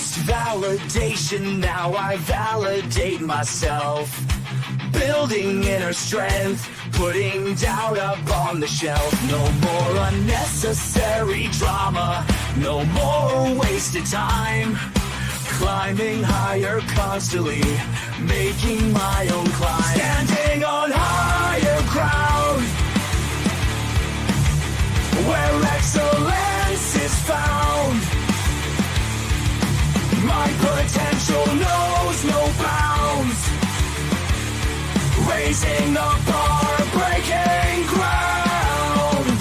chased validation, now I validate myself. Building inner strength, putting doubt up on the shelf. No more unnecessary drama, no more wasted time. Climbing higher constantly, making my own climb. Standing on higher ground, where excellence is found. My potential knows no bounds. Raising the bar, breaking ground.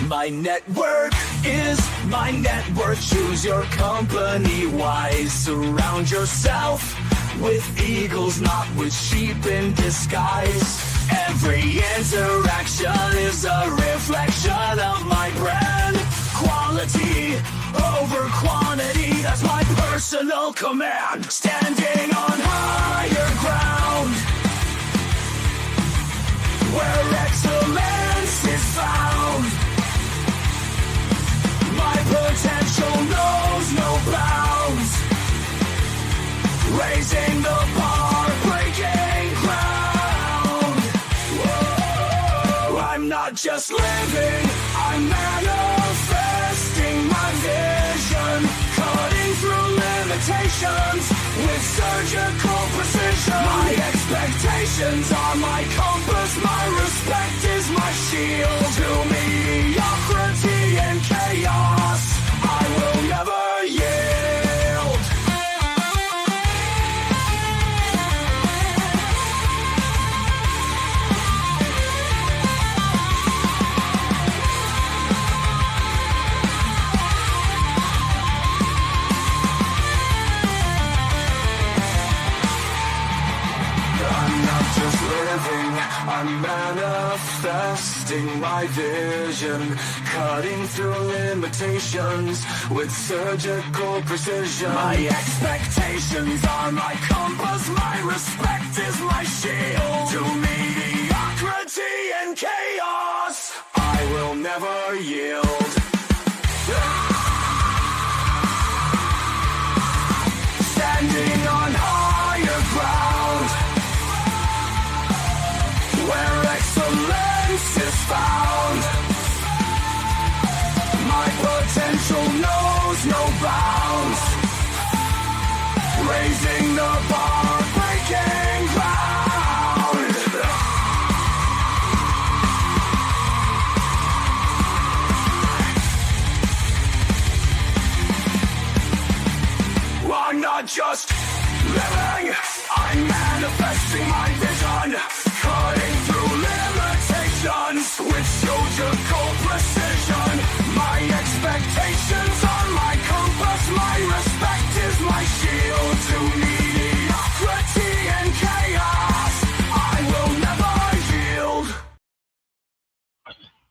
My network is my net worth. Choose your company wise. Surround yourself with eagles, not with sheep in disguise. Every interaction is a reflection of my brand. Quality over quantity, that's my personal command. Standing on higher ground, where excellence is found. My potential knows no bounds. Raising the bar, breaking ground. Whoa. I'm not just living, I'm manifesting my vision. Cutting through limitations with surgical precision. My expectations are my compass, my respect is my shield. To mediocrity and chaos, I will never yield. I'm not just living, I'm manifesting my vision. Cutting through limitations with surgical precision. My expectations are my compass, my respect is my shield. To mediocrity and chaos, I will never yield. Standing on higher ground, where excellence is found. My potential knows no bounds. Raising the bar, breaking ground. I'm not just living, I'm manifesting my vision. Cutting through limitations with surgical precision. My expectations are my compass, my respect is my shield. To mediocrity and chaos, I will never yield.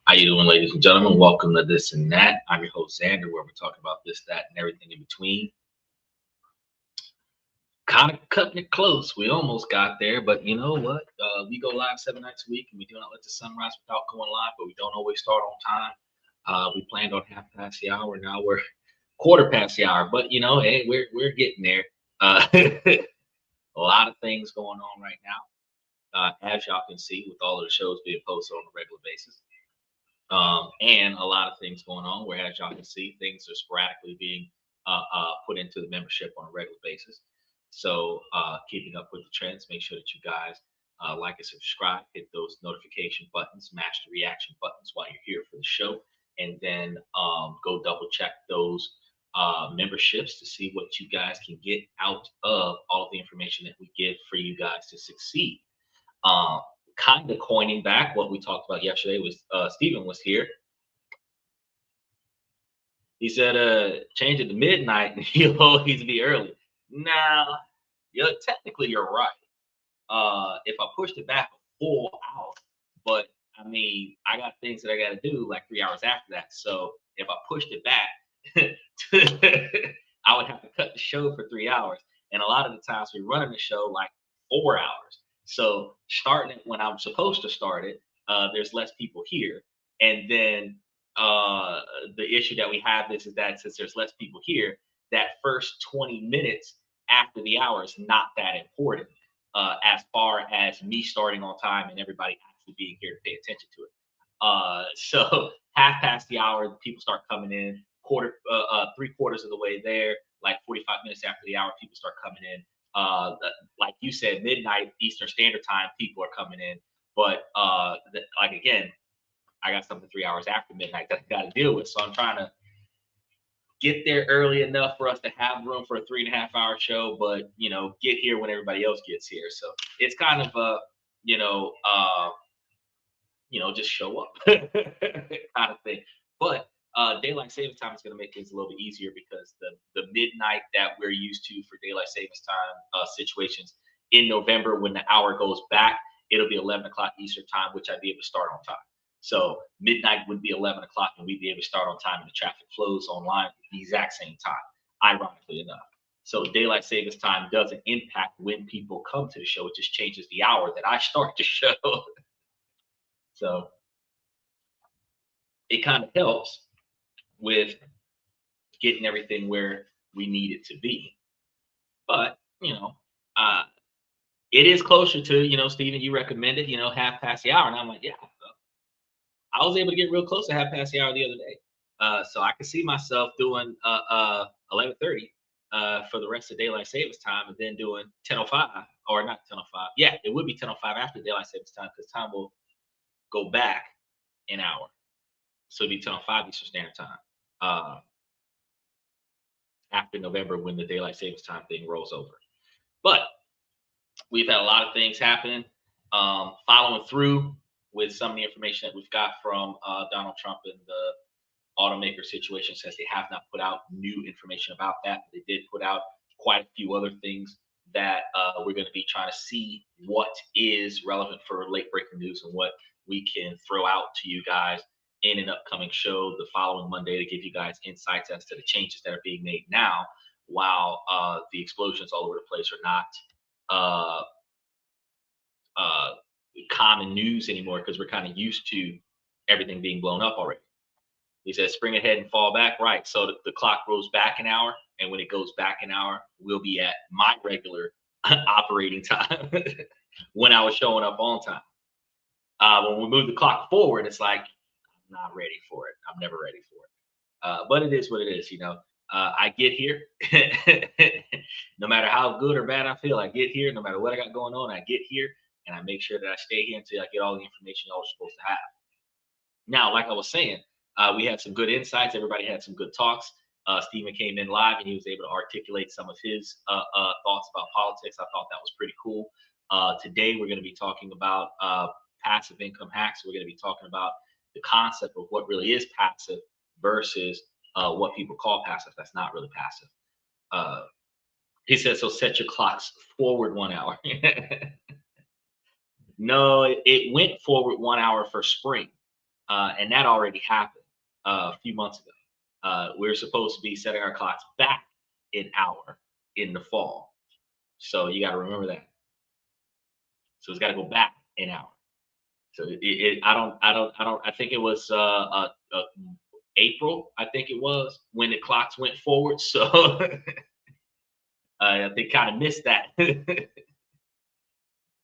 How you doing, ladies and gentlemen? Welcome to This and That. I'm your host, Xander, where we talk about this, that, and everything in between. Kind of cutting it close. We almost got there, but you know what? We go live 7 nights a week, and we do not let the sun rise without going live, but we don't always start on time. We planned on half past the hour. Now we're quarter past the hour, but you know, hey, we're getting there. A lot of things going on right now, as y'all can see, with all of the shows being posted on a regular basis. And a lot of things going on where, as y'all can see, things are sporadically being put into the membership on a regular basis. So keeping up with the trends, make sure that you guys like and subscribe, hit those notification buttons, match the reaction buttons while you're here for the show, and then go double check those memberships to see what you guys can get out of all of the information that we give for you guys to succeed. Kind of coining back what we talked about yesterday was Steven was here. He said, change it to midnight and you'll always be early. Now, technically you're right. If I pushed it back a full hour, but I mean, I got things that I got to do like 3 hours after that. So if I pushed it back, I would have to cut the show for 3 hours. And a lot of the times we're running the show like 4 hours. So starting it when I'm supposed to start it, there's less people here. And then the issue that we have is that since there's less people here, that first 20 minutes after the hour is not that important as far as me starting on time and everybody actually being here to pay attention to it. So half past the hour, people start coming in. Three quarters of the way there, like 45 minutes after the hour, people start coming in. Like you said, midnight Eastern Standard Time, people are coming in. But like again, I got something 3 hours after midnight that I got to deal with. So I'm trying to get there early enough for us to have room for a 3.5 hour show, but get here when everybody else gets here. So it's kind of a just show up kind of thing. But daylight savings time is going to make things a little bit easier because the midnight that we're used to for daylight savings time situations in November, when the hour goes back, it'll be 11 o'clock Eastern time, which I'd be able to start on time. So midnight would be 11 o'clock and we'd be able to start on time, and the traffic flows online at the exact same time, ironically enough. So daylight savings time doesn't impact when people come to the show. It just changes the hour that I start the show. So it kind of helps with getting everything where we need it to be. But, it is closer to, Stephen, you recommended, half past the hour. And I'm like, yeah, I was able to get real close to half past the hour the other day. So I can see myself doing 11:30 for the rest of daylight savings time, and then doing 10:05, or not 10:05. Yeah, it would be 10:05 after daylight savings time, because time will go back an hour. So it'd be 10:05 Eastern Standard Time after November, when the daylight savings time thing rolls over. But we've had a lot of things happening, following through with some of the information that we've got from Donald Trump and the automaker situation, since they have not put out new information about that. But they did put out quite a few other things that we're going to be trying to see what is relevant for late breaking news and what we can throw out to you guys in an upcoming show the following Monday, to give you guys insights as to the changes that are being made now, while the explosions all over the place are not common news anymore, because we're kind of used to everything being blown up already. He says spring ahead and fall back. Right. So the clock rolls back an hour. And when it goes back an hour, we'll be at my regular operating time when I was showing up on time. When we move the clock forward, it's like, I'm not ready for it. I'm never ready for it. But it is what it is. I get here. No matter how good or bad I feel, I get here. No matter what I got going on, I get here. And I make sure that I stay here until I get all the information I was supposed to have. Now, like I was saying, we had some good insights. Everybody had some good talks. Stephen came in live and he was able to articulate some of his thoughts about politics. I thought that was pretty cool. Today, we're going to be talking about passive income hacks. We're going to be talking about the concept of what really is passive versus what people call passive. That's not really passive. He said, so set your clocks forward 1 hour. No, it went forward 1 hour for spring. And that already happened a few months ago. We're supposed to be setting our clocks back an hour in the fall. So you got to remember that. So it's got to go back an hour. So I think it was April, I think it was, when the clocks went forward. So they kind of missed that.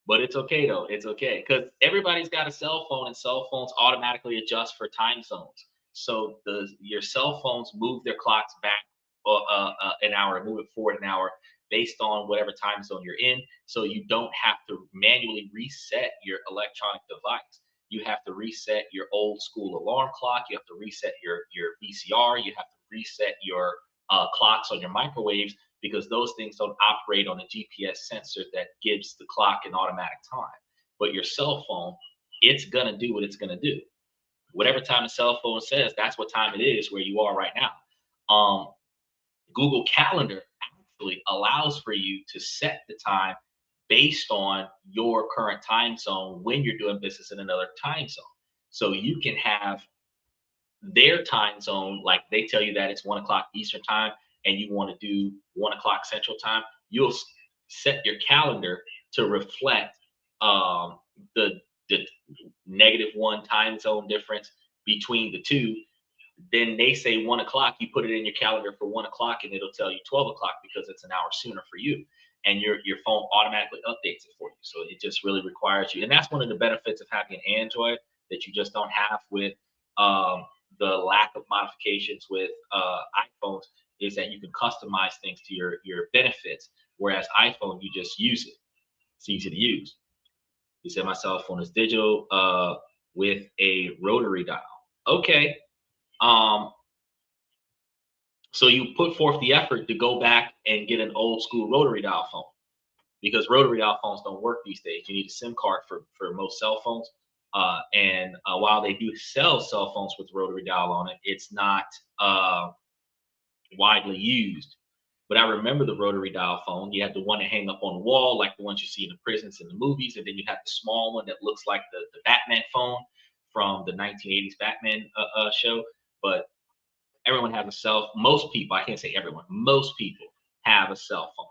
But it's okay though. It's okay, because everybody's got a cell phone, and cell phones automatically adjust for time zones. So your cell phones move their clocks back an hour, move it forward an hour based on whatever time zone you're in. So you don't have to manually reset your electronic device. You have to reset your old school alarm clock. You have to reset your VCR. You have to reset your clocks on your microwaves, because those things don't operate on a GPS sensor that gives the clock an automatic time. But your cell phone, it's going to do what it's going to do. Whatever time the cell phone says, that's what time it is where you are right now. Google Calendar actually allows for you to set the time based on your current time zone when you're doing business in another time zone. So you can have their time zone, like they tell you that it's 1 o'clock Eastern time, and you want to do 1 o'clock Central time, you'll set your calendar to reflect the -1 time zone difference between the two, then they say 1 o'clock, you put it in your calendar for 1 o'clock and it'll tell you 12 o'clock because it's an hour sooner for you. And your phone automatically updates it for you. So it just really requires you. And that's one of the benefits of having an Android that you just don't have with the lack of modifications with iPhones, is that you can customize things to your benefits. Whereas iPhone, you just use it. It's easy to use. You said my cell phone is digital with a rotary dial. Okay. So you put forth the effort to go back and get an old school rotary dial phone, because rotary dial phones don't work these days. You need a SIM card for most cell phones. And while they do sell cell phones with rotary dial on it, it's not widely used. But I remember the rotary dial phone. You had the one that hang up on the wall, like the ones you see in the prisons and the movies, and then you had the small one that looks like the Batman phone from the 1980s Batman show. But everyone has a cell. Most people, I can't say everyone, most people have a cell phone.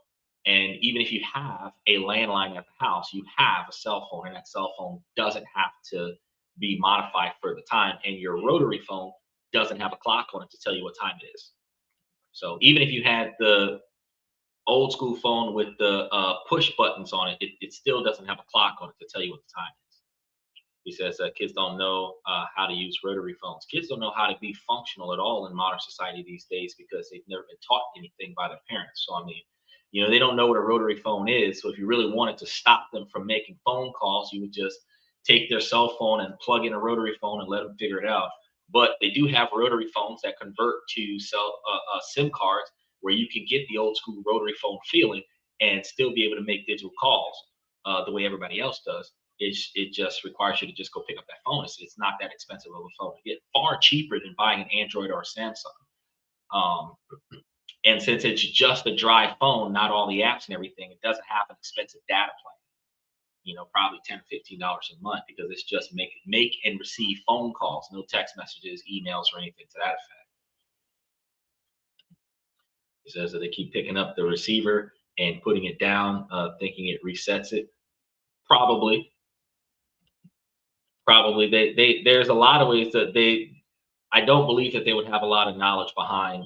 And even if you have a landline at the house, you have a cell phone, and that cell phone doesn't have to be modified for the time. And your rotary phone doesn't have a clock on it to tell you what time it is. So even if you had the old school phone with the push buttons on it, it still doesn't have a clock on it to tell you what the time is. He says kids don't know how to use rotary phones. Kids don't know how to be functional at all in modern society these days because they've never been taught anything by their parents. So, I mean, they don't know what a rotary phone is. So if you really wanted to stop them from making phone calls, you would just take their cell phone and plug in a rotary phone and let them figure it out. But they do have rotary phones that convert to SIM cards, where you can get the old school rotary phone feeling and still be able to make digital calls the way everybody else does. It just requires you to just go pick up that phone. It's not that expensive of a phone to get. Far cheaper than buying an Android or a Samsung. And since it's just a dry phone, not all the apps and everything, it doesn't have an expensive data plan. Probably $10 or $15 a month, because it's just make and receive phone calls, no text messages, emails, or anything to that effect. It says that they keep picking up the receiver and putting it down, thinking it resets it. Probably there's a lot of ways that I don't believe that they would have a lot of knowledge behind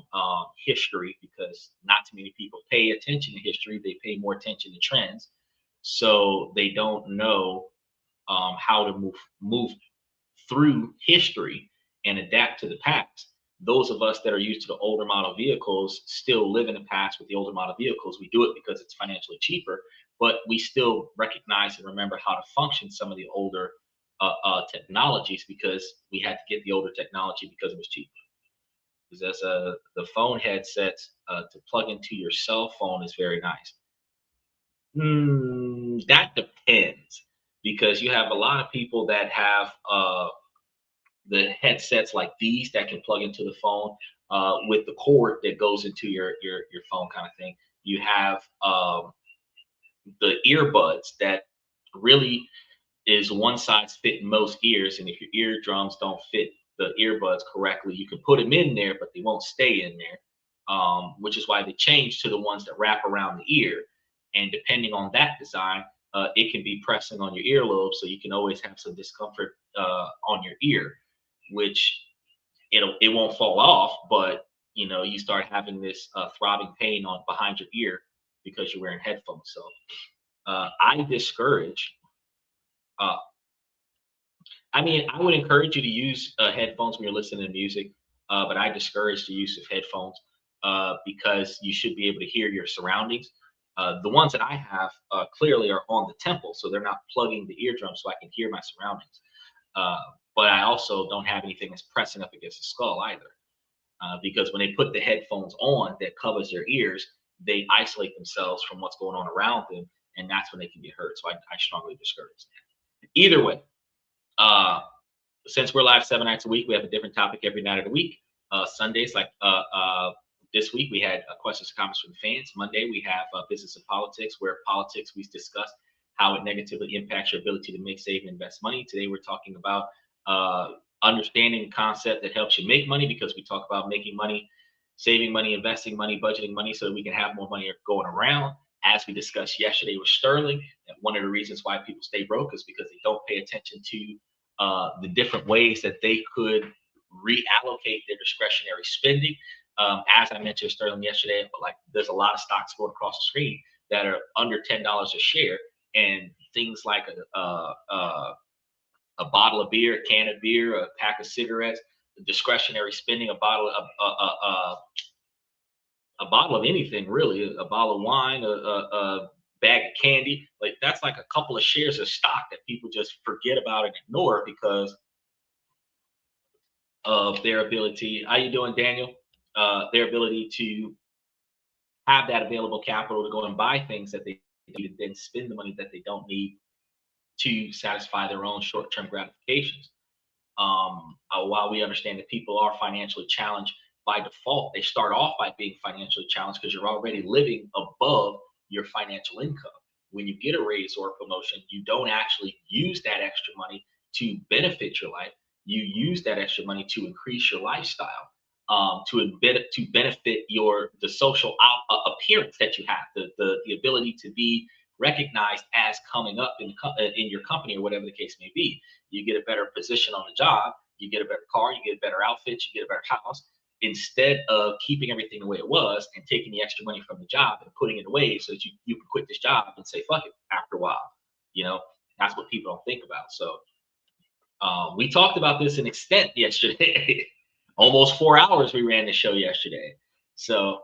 history, because not too many people pay attention to history. They pay more attention to trends, so they don't know how to move through history and adapt to the past. Those of us that are used to the older model vehicles still live in the past with the older model vehicles. We do it because it's financially cheaper, but we still recognize and remember how to function some of the older technologies, because we had to get the older technology because it was cheaper. Because the phone headsets to plug into your cell phone is very nice. That depends, because you have a lot of people that have the headsets like these that can plug into the phone with the cord that goes into your phone, kind of thing. You have the earbuds that really is one size fit most ears, and if your eardrums don't fit the earbuds correctly, you can put them in there, but they won't stay in there, which is why they changed to the ones that wrap around the ear. And depending on that design, it can be pressing on your earlobe, so you can always have some discomfort on your ear, which it won't fall off, but you start having this throbbing pain on behind your ear because you're wearing headphones. So I discourage. I would encourage you to use headphones when you're listening to music, but I discourage the use of headphones because you should be able to hear your surroundings. The ones that I have clearly are on the temple, so they're not plugging the eardrum, so I can hear my surroundings. But I also don't have anything that's pressing up against the skull either, because when they put the headphones on that covers their ears, they isolate themselves from what's going on around them, and that's when they can get hurt. So I strongly discourage that. Either way, since we're live 7 nights a week, we have a different topic every night of the week. Sundays, like this week, we had questions and comments from the fans. Monday, we have business and politics, where politics, we discussed how it negatively impacts your ability to make, save, and invest money. Today, we're talking about understanding a concept that helps you make money, because we talk about making money, saving money, investing money, budgeting money, so that we can have more money going around. As we discussed yesterday with Sterling, that one of the reasons why people stay broke is because they don't pay attention to the different ways that they could reallocate their discretionary spending. As I mentioned Sterling yesterday, like there's a lot of stocks going across the screen that are under $10 a share, and things like a bottle of beer, a can of beer, a pack of cigarettes, discretionary spending, a bottle of anything really, a bottle of wine, a bag of candy, like that's like a couple of shares of stock that people just forget about and ignore because of their ability. How you doing, Daniel? Their ability to have that available capital to go and buy things that they need and then spend the money that they don't need to satisfy their own short-term gratifications. While we understand that people are financially challenged by default, they start off by being financially challenged because you're already living above your financial income. When you get a raise or a promotion, you don't actually use that extra money to benefit your life. You use that extra money to increase your lifestyle, to benefit the social appearance that you have, the ability to be recognized as coming up in your company or whatever the case may be. You get a better position on the job, you get a better car, you get better outfits, you get a better house. Instead of keeping everything the way it was and taking the extra money from the job and putting it away so that you can quit this job and say fuck it after a while. You know, that's what people don't think about. So we talked about this in extent yesterday. Almost 4 hours we ran the show yesterday. So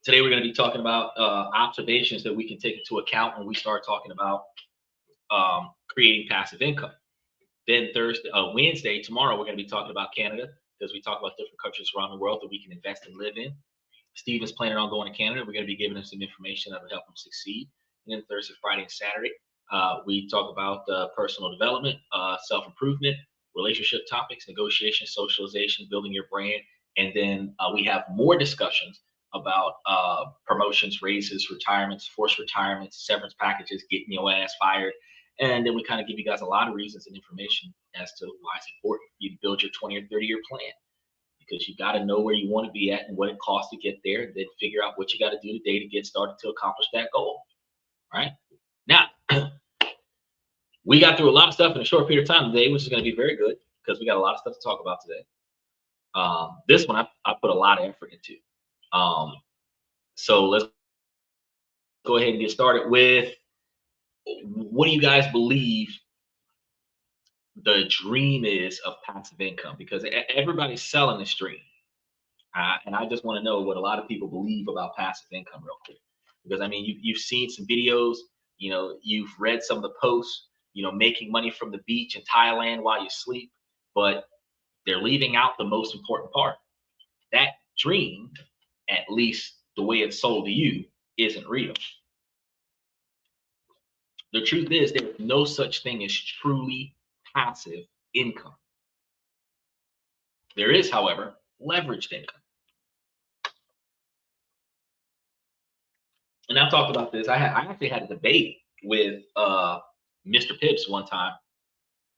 today we're going to be talking about observations that we can take into account when we start talking about creating passive income. Then Wednesday, tomorrow, we're going to be talking about Canada because we talk about different countries around the world that we can invest and live in. Steve is planning on going to Canada. We're going to be giving him some information that will help him succeed. And then Thursday, Friday, and Saturday, we talk about personal development, self-improvement, relationship topics, negotiation, socialization, building your brand. And then we have more discussions about promotions, raises, retirements, forced retirements, severance packages, getting your ass fired. And then we kind of give you guys a lot of reasons and information as to why it's important for you to build your 20 or 30-year plan, because you got to know where you want to be at and what it costs to get there, and then figure out what you got to do today to get started to accomplish that goal. Right now, we got through a lot of stuff in a short period of time today, which is going to be very good because we got a lot of stuff to talk about today. This one I put a lot of effort into. So let's go ahead and get started with, what do you guys believe the dream is of passive income? Because everybody's selling this dream. And I just want to know what a lot of people believe about passive income real quick. Because I mean, you've seen some videos, you've read some of the posts, making money from the beach in Thailand while you sleep, but they're leaving out the most important part. That dream, at least the way it's sold to you, isn't real. The truth is there's no such thing as truly passive income. There is, however, leveraged income. And I've talked about this. I actually had a debate with Mr. Pips one time.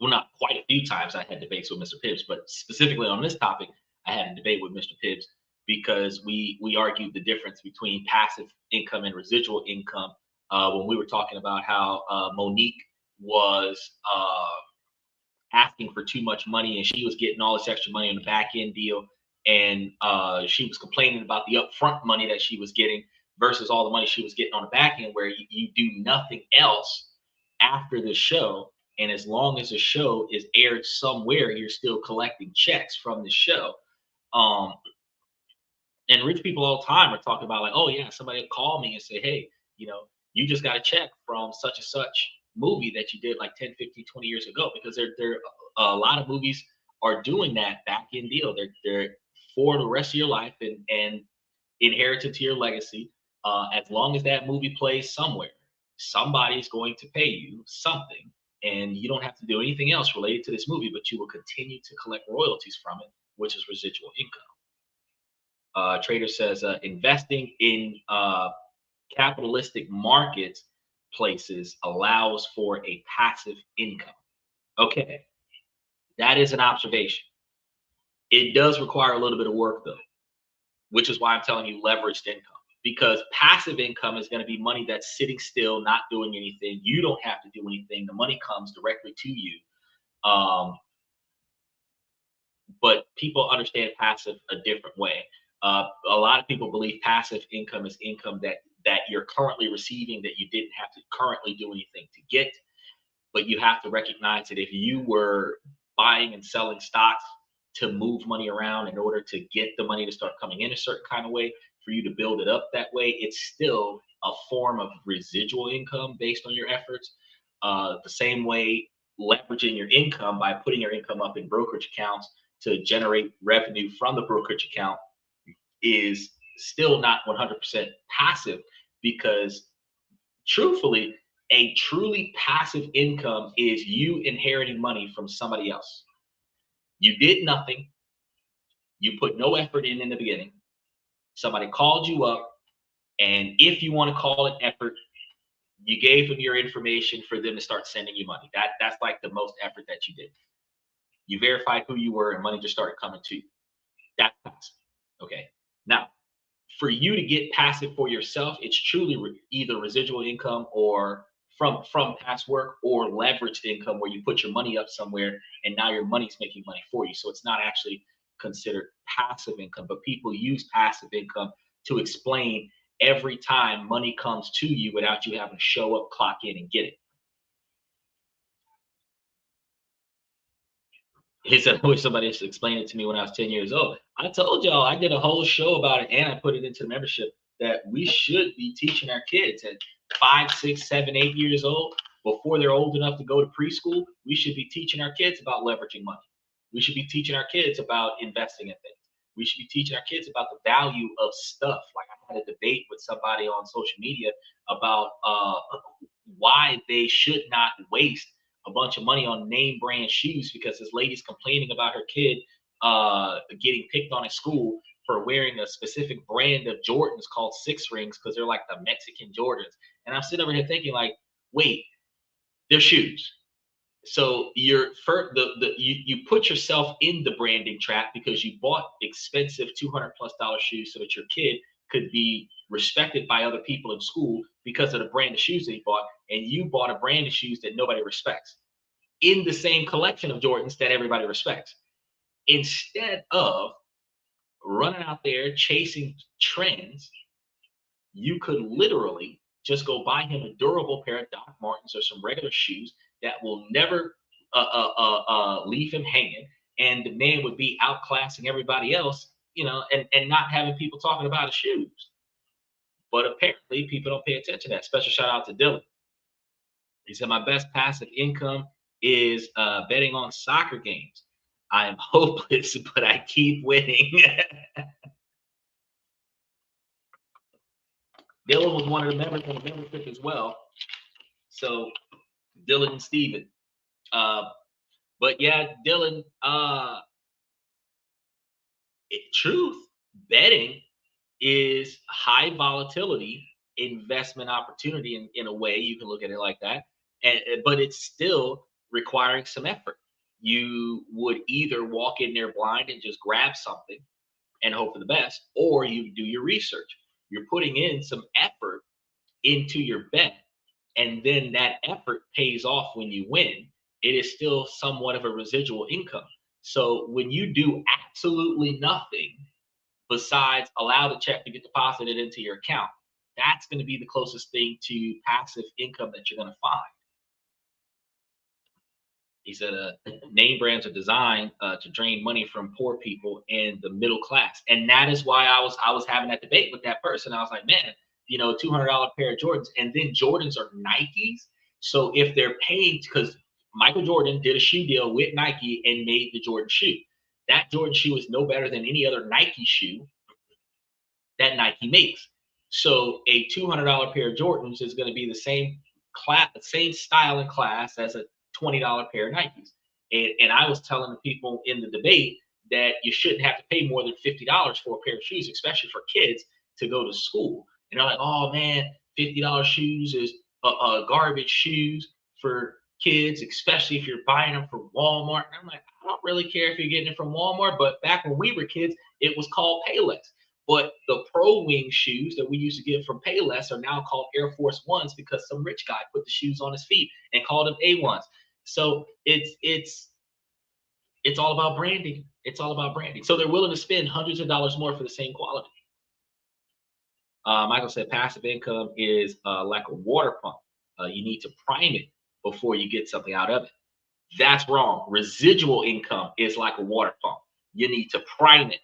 Well, not quite a few times I had debates with Mr. Pips, but specifically on this topic, I had a debate with Mr. Pips because we argued the difference between passive income and residual income when we were talking about how Monique was asking for too much money and she was getting all this extra money on the back end deal, and she was complaining about the upfront money that she was getting versus all the money she was getting on the back end, where you do nothing else after the show, and as long as the show is aired somewhere, you're still collecting checks from the show. And rich people all the time are talking about like, oh yeah, somebody will call me and say, hey, you just got a check from such and such movie that you did like 10, 15, 20 years ago, because they're a lot of movies are doing that back end deal. They're for the rest of your life and inherited to your legacy. As long as that movie plays somewhere, somebody's going to pay you something, and you don't have to do anything else related to this movie, but you will continue to collect royalties from it, which is residual income. Trader says investing in capitalistic markets places allows for a passive income. Okay, that is an observation. It does require a little bit of work though, which is why I'm telling you leveraged income, because passive income is going to be money that's sitting still, not doing anything. You don't have to do anything. The money comes directly to you. but people understand passive a different way. A lot of people believe passive income is income that you're currently receiving that you didn't have to currently do anything to get. But you have to recognize that if you were buying and selling stocks to move money around in order to get the money to start coming in a certain kind of way, for you to build it up that way, it's still a form of residual income based on your efforts. The same way leveraging your income by putting your income up in brokerage accounts to generate revenue from the brokerage account is still not 100% passive, because truthfully, a truly passive income is you inheriting money from somebody else. You did nothing, you put no effort in the beginning. Somebody called you up, and if you want to call it effort, you gave them your information for them to start sending you money. That's like the most effort that you did. You verified who you were, and money just started coming to you. That's passive. Okay. Now, for you to get passive for yourself, it's truly either residual income or from past work, or leveraged income where you put your money up somewhere and now your money's making money for you. So it's not actually considered passive income, but people use passive income to explain every time money comes to you without you having to show up, clock in, and get it. He said, I wish somebody just explained it to me when I was 10 years old. I told y'all, I did a whole show about it, and I put it into the membership, that we should be teaching our kids at 5, 6, 7, 8 years old, before they're old enough to go to preschool. We should be teaching our kids about leveraging money. We should be teaching our kids about investing in things. We should be teaching our kids about the value of stuff. Like, I had a debate with somebody on social media about why they should not waste a bunch of money on name brand shoes, because this lady's complaining about her kid getting picked on at school for wearing a specific brand of Jordans called Six Rings, because they're like the Mexican Jordans. And I'm sitting over here thinking, like, wait, they're shoes. So you put yourself in the branding trap, because you bought expensive $200+ shoes so that your kid could be respected by other people in school because of the brand of shoes that he bought, and you bought a brand of shoes that nobody respects in the same collection of Jordans that everybody respects. Instead of running out there chasing trends, you could literally just go buy him a durable pair of Doc Martens or some regular shoes that will never leave him hanging, and the man would be outclassing everybody else, and not having people talking about his shoes. But apparently, people don't pay attention to that. Special shout out to Dylan. He said, my best passive income is betting on soccer games. I am hopeless, but I keep winning. Dylan was one of the members of the membership as well. So Dylan and Steven. But yeah, Dylan, truth, betting is high volatility investment opportunity in a way. You can look at it like that. But it's still requiring some effort. You would either walk in there blind and just grab something and hope for the best, or you do your research. You're putting in some effort into your bet, and then that effort pays off when you win. It is still somewhat of a residual income. So when you do absolutely nothing besides allow the check to get deposited into your account, that's going to be the closest thing to passive income that you're going to find. He said, name brands are designed to drain money from poor people and the middle class. And that is why I was having that debate with that person. I was like, man, $200 pair of Jordans, and then Jordans are Nikes. So if they're paying, because Michael Jordan did a shoe deal with Nike and made the Jordan shoe. That Jordan shoe is no better than any other Nike shoe that Nike makes. So a $200 pair of Jordans is going to be the same class, the same style and class as a $20 pair of Nikes. And I was telling the people in the debate that you shouldn't have to pay more than $50 for a pair of shoes, especially for kids to go to school. And they're like, oh man, $50 shoes is garbage shoes for kids, especially if you're buying them from Walmart. And I'm like, I don't really care if you're getting it from Walmart, but back when we were kids, it was called Payless. But the Pro Wing shoes that we used to get from Payless are now called Air Force Ones, because some rich guy put the shoes on his feet and called them A1s. So it's all about branding. It's all about branding. So they're willing to spend hundreds of dollars more for the same quality. Michael said passive income is like a water pump. You need to prime it before you get something out of it. That's wrong. Residual income is like a water pump. You need to prime it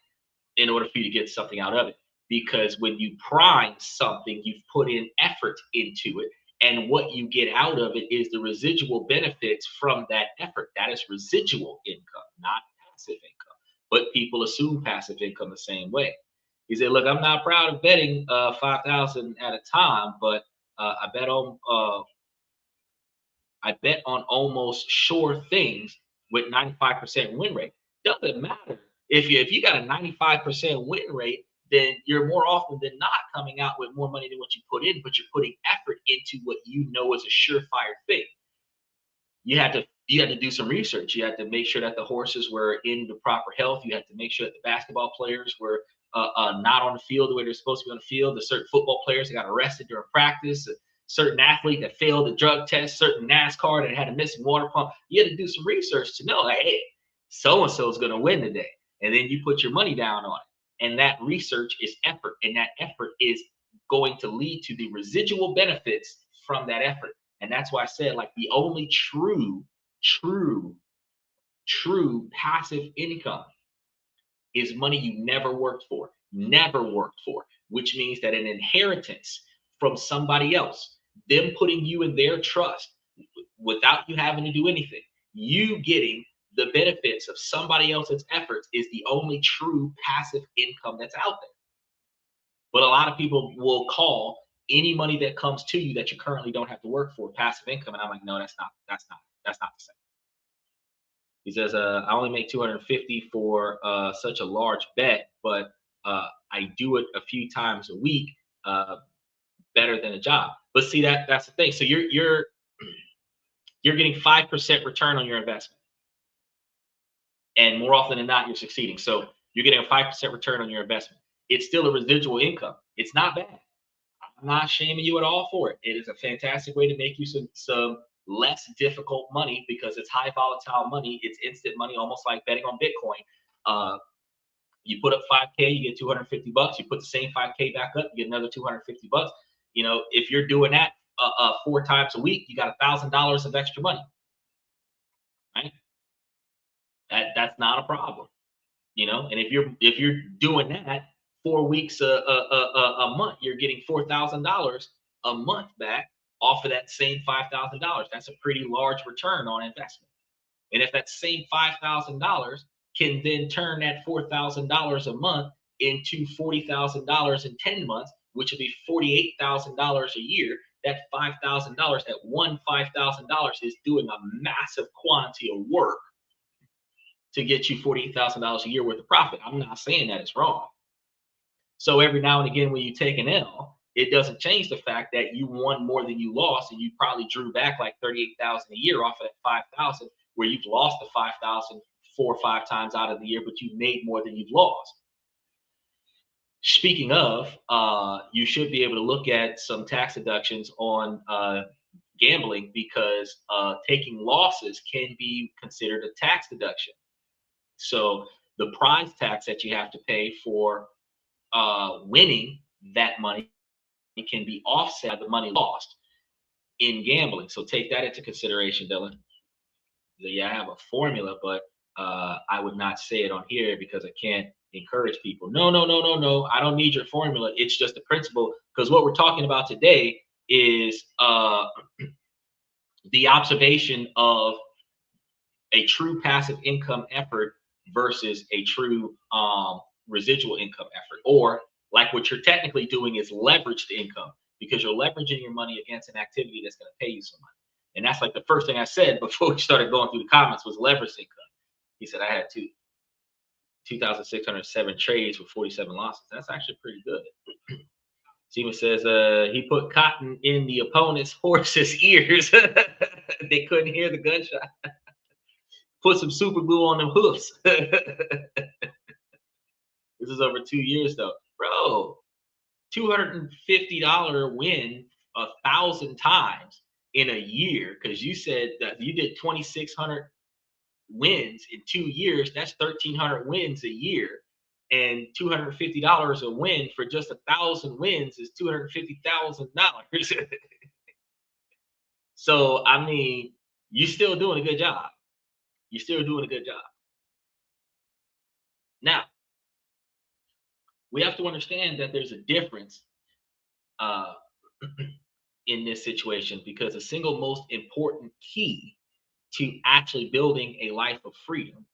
in order for you to get something out of it. Because when you prime something, you've put in effort into it. And what you get out of it is the residual benefits from that effort. That is residual income, not passive income. But people assume passive income the same way. He said, look, I'm not proud of betting 5,000 at a time, but I bet on almost sure things with 95% win rate. Doesn't matter if you got a 95% win rate, then you're more often than not coming out with more money than what you put in, but you're putting effort into what you know is a surefire thing. You had to do some research. You had to make sure that the horses were in the proper health. You had to make sure that the basketball players were not on the field the way they're supposed to be on the field. The certain football players that got arrested during practice, a certain athlete that failed the drug test, certain NASCAR that had a missing water pump. You had to do some research to know, like, hey, so and so is going to win today, and then you put your money down on it. And that research is effort, and that effort is going to lead to the residual benefits from that effort. And that's why I said, like, the only true, true passive income is money you never worked for, which means that an inheritance from somebody else, them putting you in their trust without you having to do anything, you getting the benefits of somebody else's efforts is the only true passive income that's out there. But a lot of people will call any money that comes to you that you currently don't have to work for passive income. And I'm like, no, that's not the same. He says, I only make 250 for such a large bet, but I do it a few times a week, better than a job. But see, that's the thing. So you're getting 5% return on your investment, and more often than not, you're succeeding. So you're getting a 5% return on your investment. It's still a residual income. It's not bad. I'm not shaming you at all for it. It is a fantastic way to make you some less difficult money because it's high volatile money. It's instant money, almost like betting on Bitcoin. You put up 5K, you get 250 bucks. You put the same 5K back up, you get another 250 bucks. You know, if you're doing that 4 times a week, you got $1,000 of extra money, right? That's not a problem, you know. And if you're doing that 4 weeks a month, you're getting $4,000 a month back off of that same $5,000. That's a pretty large return on investment. And if that same $5,000 can then turn that $4,000 a month into $40,000 in 10 months, which would be $48,000 a year, that $5,000, that $5,000 is doing a massive quantity of work to get you $48,000 a year worth of profit. I'm not saying that it's wrong. So every now and again, when you take an L, it doesn't change the fact that you won more than you lost, and you probably drew back like 38,000 a year off of that 5,000, where you've lost the 5,000 4 or 5 times out of the year, but you made more than you've lost. Speaking of, you should be able to look at some tax deductions on gambling, because taking losses can be considered a tax deduction. So the prize tax that you have to pay for winning that money can be offset by the money lost in gambling. So take that into consideration, Dylan. Yeah, I have a formula, but I would not say it on here because I can't encourage people. No, no, no, no, no. I don't need your formula. It's just a principle, because what we're talking about today is the observation of a true passive income effort versus a true residual income effort. Or, like, what you're technically doing is leveraged income, because you're leveraging your money against an activity that's going to pay you some money. And that's like the first thing I said before we started going through the comments was leveraged income. He said I had 2,607 trades with 47 losses. That's actually pretty good. Steven says he put cotton in the opponent's horse's ears. They couldn't hear the gunshot. Put some super glue on them hoofs. This is over 2 years though. Bro, $250 win 1,000 times in a year, because you said that you did 2,600 wins in 2 years, that's 1,300 wins a year. And $250 a win for just 1,000 wins is $250,000. So, I mean, you're still doing a good job. You're still doing a good job. Now, we have to understand that there's a difference uh, in this situation, because the single most important key to actually building a life of freedom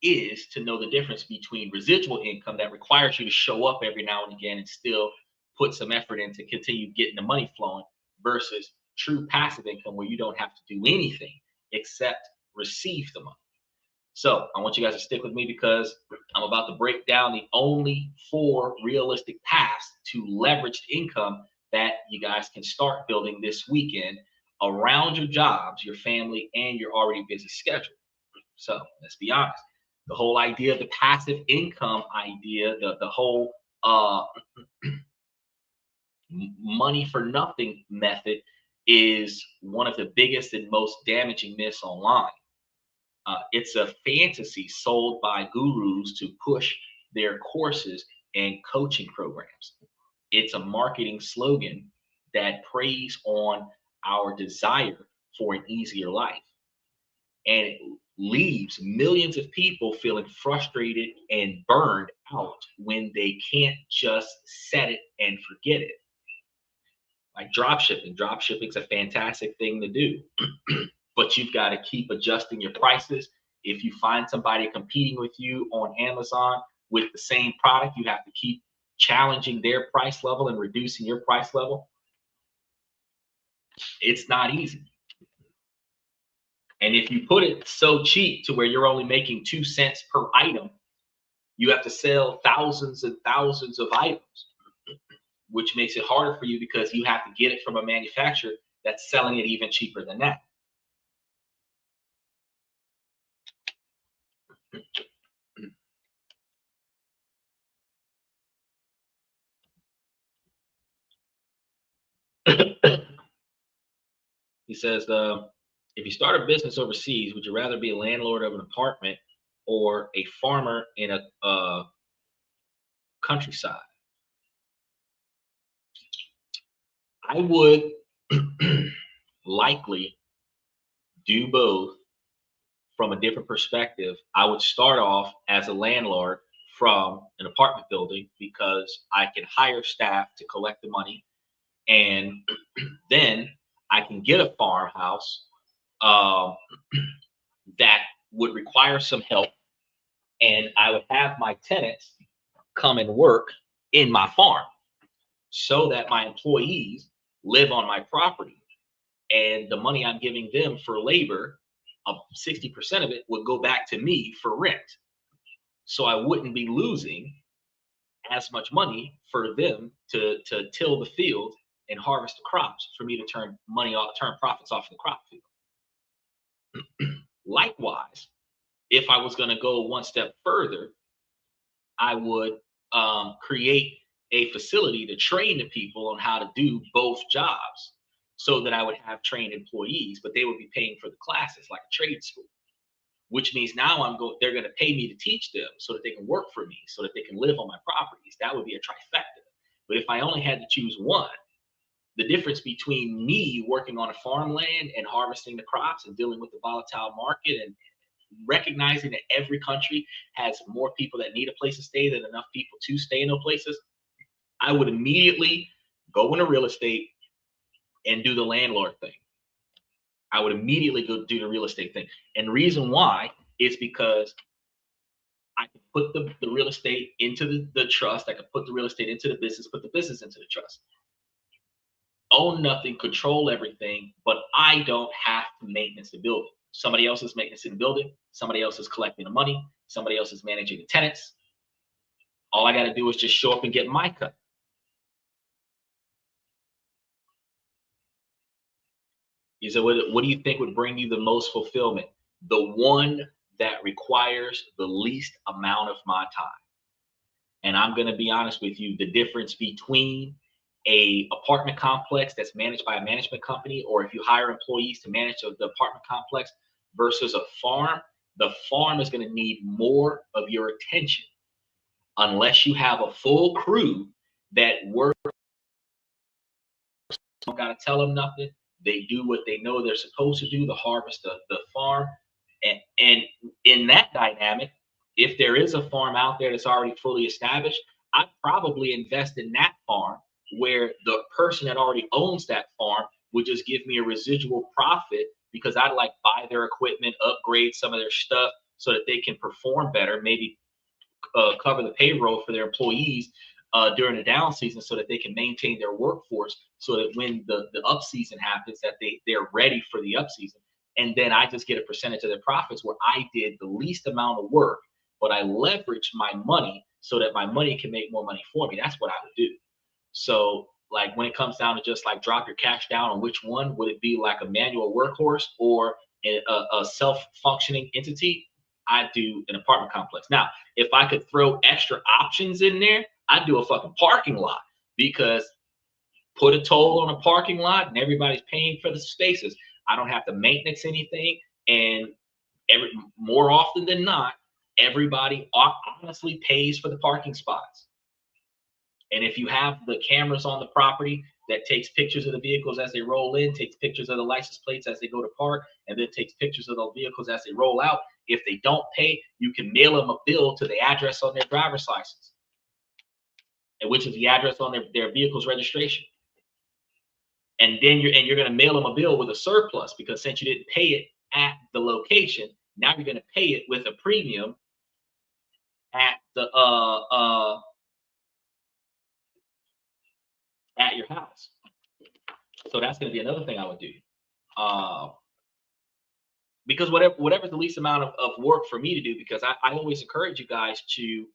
is to know the difference between residual income that requires you to show up every now and again and still put some effort in to continue getting the money flowing, versus true passive income where you don't have to do anything except receive the money. So I want you guys to stick with me, because I'm about to break down the only 4 realistic paths to leveraged income that you guys can start building this weekend around your jobs, your family, and your already busy schedule. So let's be honest. The whole idea of the passive income idea, the whole money for nothing method, is one of the biggest and most damaging myths online. It's a fantasy sold by gurus to push their courses and coaching programs. It's a marketing slogan that preys on our desire for an easier life. And it leaves millions of people feeling frustrated and burned out when they can't just set it and forget it. Like dropshipping. Dropshipping's a fantastic thing to do, but you've got to keep adjusting your prices. If you find somebody competing with you on Amazon with the same product, you have to keep challenging their price level and reducing your price level. It's not easy. And if you put it so cheap to where you're only making 2 cents per item, you have to sell thousands and thousands of items, which makes it harder for you because you have to get it from a manufacturer that's selling it even cheaper than that. He says, if you start a business overseas, would you rather be a landlord of an apartment or a farmer in a countryside? I would likely do both from a different perspective. I would start off as a landlord from an apartment building because I can hire staff to collect the money, and then I can get a farmhouse um, that would require some help, and I would have my tenants come and work in my farm so that my employees live on my property, and the money I'm giving them for labor, 60% of it would go back to me for rent. So I wouldn't be losing as much money for them to till the field and harvest the crops for me to turn money off, turn profits off the crop field. Likewise, if I was going to go one step further, I would create a facility to train the people on how to do both jobs, so that I would have trained employees, but they would be paying for the classes like a trade school, which means now they're going to pay me to teach them so that they can work for me, so that they can live on my properties. That would be a trifecta. But if I only had to choose one, the difference between me working on a farmland and harvesting the crops and dealing with the volatile market and recognizing that every country has more people that need a place to stay than enough people to stay in those places, I would immediately go into real estate and do the landlord thing. I would immediately go do the real estate thing. And the reason why is because I can put the real estate into the trust. I can put the real estate into the business, put the business into the trust. Own nothing, control everything, but I don't have to maintenance the building. Somebody else is maintenance the building. Somebody else is collecting the money. Somebody else is managing the tenants. All I got to do is just show up and get my cut. He said, what do you think would bring you the most fulfillment? The one that requires the least amount of my time. And I'm going to be honest with you, the difference between a apartment complex that's managed by a management company, or if you hire employees to manage the apartment complex, versus a farm, The farm is going to need more of your attention unless you have a full crew that work. Don't got to tell them nothing. They do what they know they're supposed to do to harvest the farm. And in that dynamic, if there is a farm out there that's already fully established, I'd probably invest in that farm where the person that already owns that farm would just give me a residual profit because I'd like buy their equipment, upgrade some of their stuff so that they can perform better, maybe cover the payroll for their employees during the down season so that they can maintain their workforce so that when the up season happens that they're ready for the up season. And then I just get a percentage of their profits where I did the least amount of work, but I leveraged my money so that my money can make more money for me. That's what I would do. So like when it comes down to just like drop your cash down on which one, would it be like a manual workhorse or a self-functioning entity? I do an apartment complex. Now, if I could throw extra options in there, I'd do a fucking parking lot because put a toll on a parking lot and everybody's paying for the spaces. I don't have to maintenance anything. And more often than not, everybody honestly pays for the parking spots. And if you have the cameras on the property that takes pictures of the vehicles as they roll in, takes pictures of the license plates as they go to park, and then takes pictures of the vehicles as they roll out, if they don't pay, you can mail them a bill to the address on their driver's license, and which is the address on their vehicle's registration. And then you're going to mail them a bill with a surplus because since you didn't pay it at the location, now you're going to pay it with a premium at the at your house. So that's going to be another thing I would do. Because whatever's the least amount of work for me to do, because I always encourage you guys to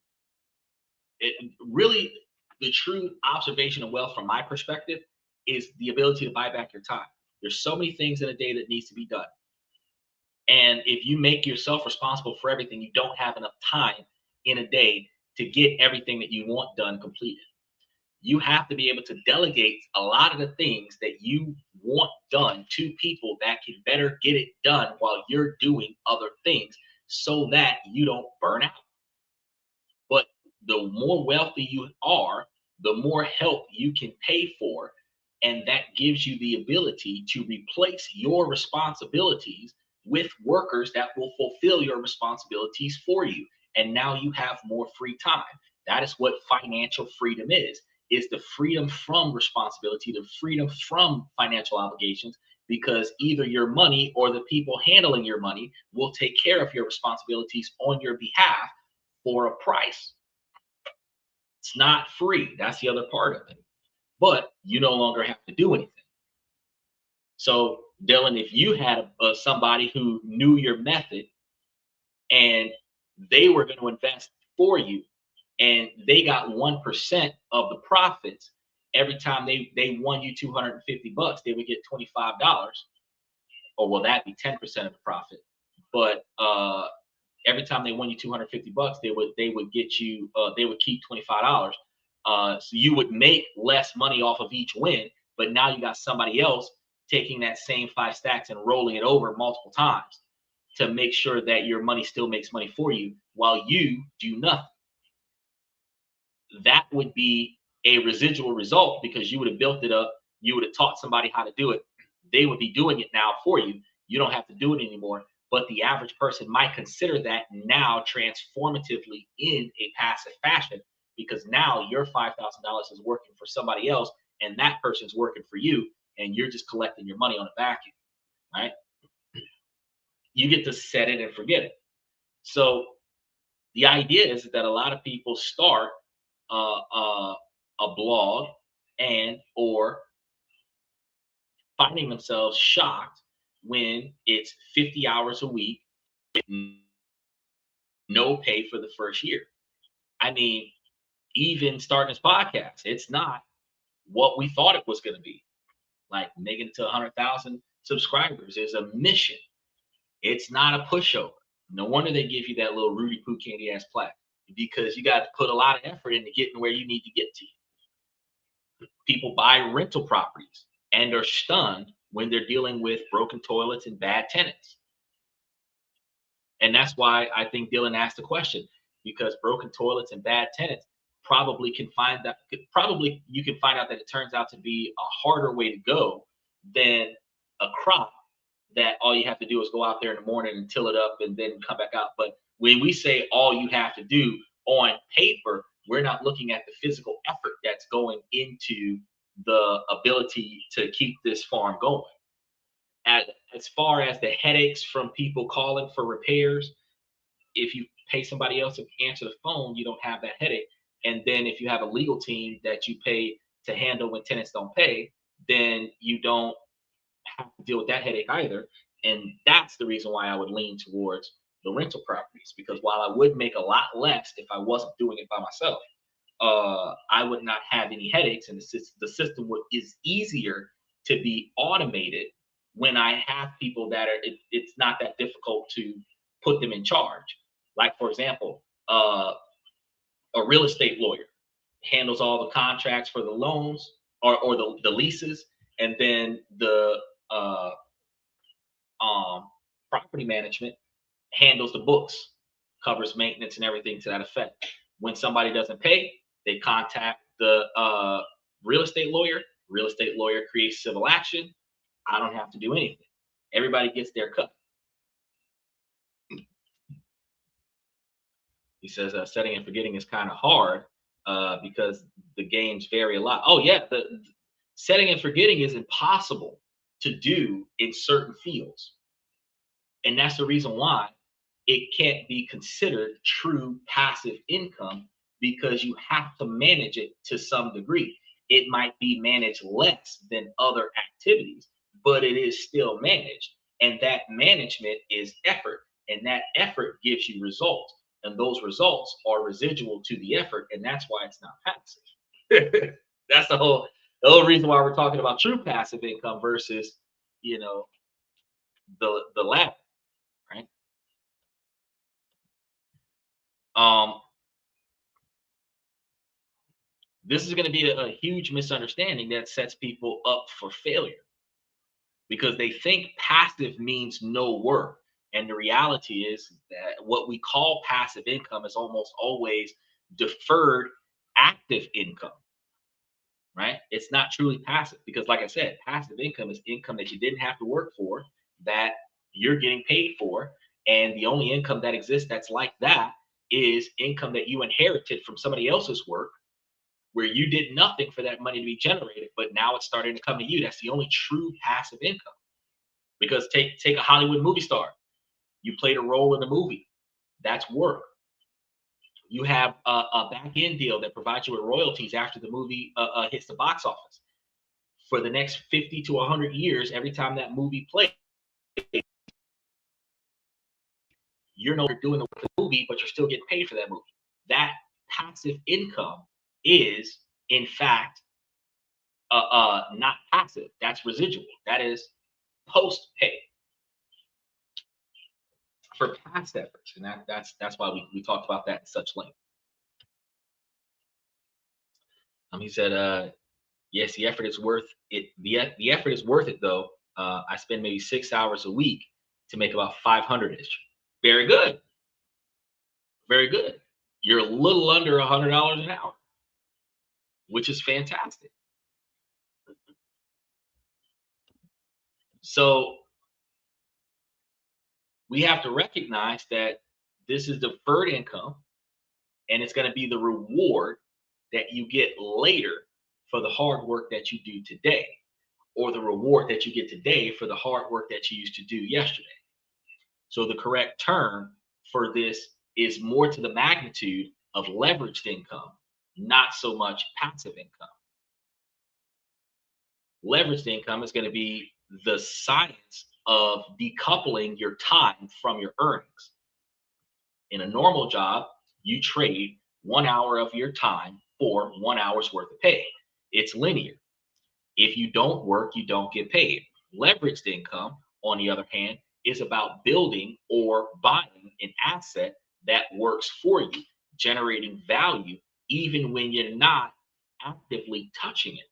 really the true observation of wealth from my perspective is the ability to buy back your time. There's so many things in a day that needs to be done. And if you make yourself responsible for everything, you don't have enough time in a day to get everything that you want done completed. You have to be able to delegate a lot of the things that you want done to people that can better get it done while you're doing other things so that you don't burn out. But the more wealthy you are, the more help you can pay for. And that gives you the ability to replace your responsibilities with workers that will fulfill your responsibilities for you. And now you have more free time. That is what financial freedom is the freedom from responsibility, the freedom from financial obligations, because either your money or the people handling your money will take care of your responsibilities on your behalf for a price. It's not free. That's the other part of it. But you no longer have to do anything. So, Dylan, if you had somebody who knew your method and they were going to invest for you and they got 1% of the profits, every time they won you $250, they would get $25. Or will that be 10% of the profit? But every time they won you $250, they would get you they would keep $25. So you would make less money off of each win, but now you got somebody else taking that same 5 stacks and rolling it over multiple times to make sure that your money still makes money for you while you do nothing. That would be a residual result because you would have built it up. You would have taught somebody how to do it. They would be doing it now for you. You don't have to do it anymore. But the average person might consider that now transformatively in a passive fashion because now your $5,000 is working for somebody else and that person's working for you and you're just collecting your money on the back end, right? You get to set it and forget it. So the idea is that a lot of people start a blog and or finding themselves shocked when it's 50 hours a week, no pay for the first year. I mean, even starting this podcast, it's not what we thought it was going to be. Like making it to 100,000 subscribers is a mission. It's not a pushover. No wonder they give you that little Rudy Poo candy ass plaque because you got to put a lot of effort into getting where you need to get to. People buy rental properties and are stunned when they're dealing with broken toilets and bad tenants. And that's why I think Dylan asked the question, because broken toilets and bad tenants probably can find that probably you can find out that it turns out to be a harder way to go than a crop that all you have to do is go out there in the morning and till it up and then come back out. But when we say all you have to do on paper, we're not looking at the physical effort that's going into the ability to keep this farm going. As far as the headaches from people calling for repairs, if you pay somebody else to answer the phone, you don't have that headache. And then if you have a legal team that you pay to handle when tenants don't pay, then you don't have to deal with that headache either. And that's the reason why I would lean towards the rental properties, because while I would make a lot less if I wasn't doing it by myself, I would not have any headaches, and the system is easier to be automated when I have people that it's not that difficult to put them in charge. Like for example, a real estate lawyer handles all the contracts for the loans or the leases, and then the uh, property management handles the books, covers maintenance and everything to that effect. When somebody doesn't pay, they contact the real estate lawyer. Real estate lawyer creates civil action. I don't have to do anything. Everybody gets their cut. He says setting and forgetting is kind of hard because the games vary a lot. Oh yeah, the setting and forgetting is impossible to do in certain fields, and that's the reason why it can't be considered true passive income, because you have to manage it to some degree. It might be managed less than other activities, but it is still managed. And that management is effort, and that effort gives you results. And those results are residual to the effort, and that's why it's not passive. That's the whole reason why we're talking about true passive income versus, you know, the latter, right? Um, this is going to be a huge misunderstanding that sets people up for failure, because they think passive means no work. And the reality is that what we call passive income is almost always deferred active income, right? It's not truly passive because, like I said, passive income is income that you didn't have to work for, that you're getting paid for. And the only income that exists that's like that is income that you inherited from somebody else's work, where you did nothing for that money to be generated, but now it's starting to come to you. That's the only true passive income. Because take a Hollywood movie star. You played a role in the movie. That's work. You have a back end deal that provides you with royalties after the movie hits the box office. For the next 50 to 100 years, every time that movie plays, you're no longer doing the movie, but you're still getting paid for that movie. That passive income is, in fact, not passive. That's residual. That is post pay for past efforts, and that's why we talked about that in such length. He said, yes, the effort is worth it. The effort is worth it though. I spend maybe 6 hours a week to make about 500 ish. Very good, very good. You're a little under $100 an hour, which is fantastic. So we have to recognize that this is deferred income, and it's going to be the reward that you get later for the hard work that you do today, or the reward that you get today for the hard work that you used to do yesterday. So the correct term for this is more to the magnitude of leveraged income, not so much passive income. Leveraged income is going to be the science of decoupling your time from your earnings. In a normal job, you trade 1 hour of your time for 1 hour's worth of pay. It's linear. If you don't work, you don't get paid. Leveraged income, on the other hand, is about building or buying an asset that works for you, generating value even when you're not actively touching it.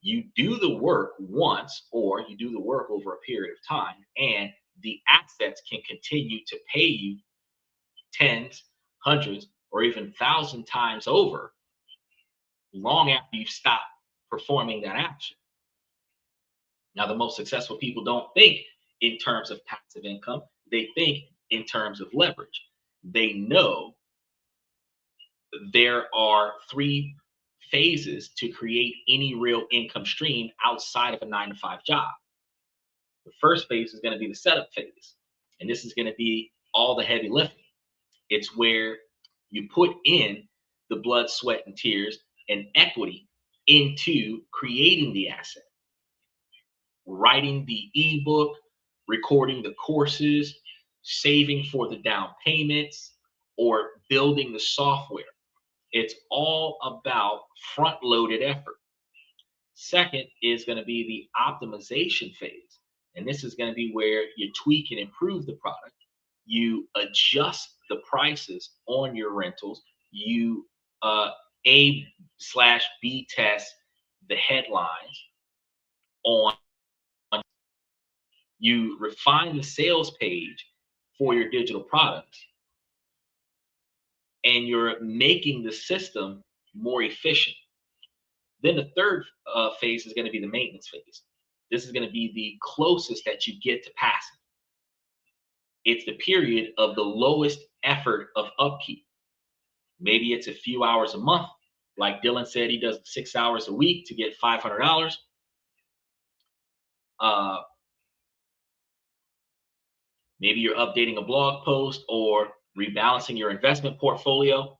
You do the work once, or you do the work over a period of time, and the assets can continue to pay you tens, hundreds, or even thousand times over long after you've stopped performing that action. Now, the most successful people don't think in terms of passive income, they think in terms of leverage. They know there are three phases to create any real income stream outside of a 9 to 5 job. The first phase is going to be the setup phase, and this is going to be all the heavy lifting. It's where you put in the blood, sweat, and tears and equity into creating the asset, writing the ebook, recording the courses, saving for the down payments, or building the software. It's all about front loaded effort. Second is going to be the optimization phase. And this is going to be where you tweak and improve the product. You adjust the prices on your rentals. You A/B test the headlines on. You refine the sales page for your digital products, and you're making the system more efficient. Then the third phase is going to be the maintenance phase. This is going to be the closest that you get to passing. It's the period of the lowest effort of upkeep. Maybe it's a few hours a month. Like Dylan said, he does 6 hours a week to get $500. Maybe you're updating a blog post or rebalancing your investment portfolio.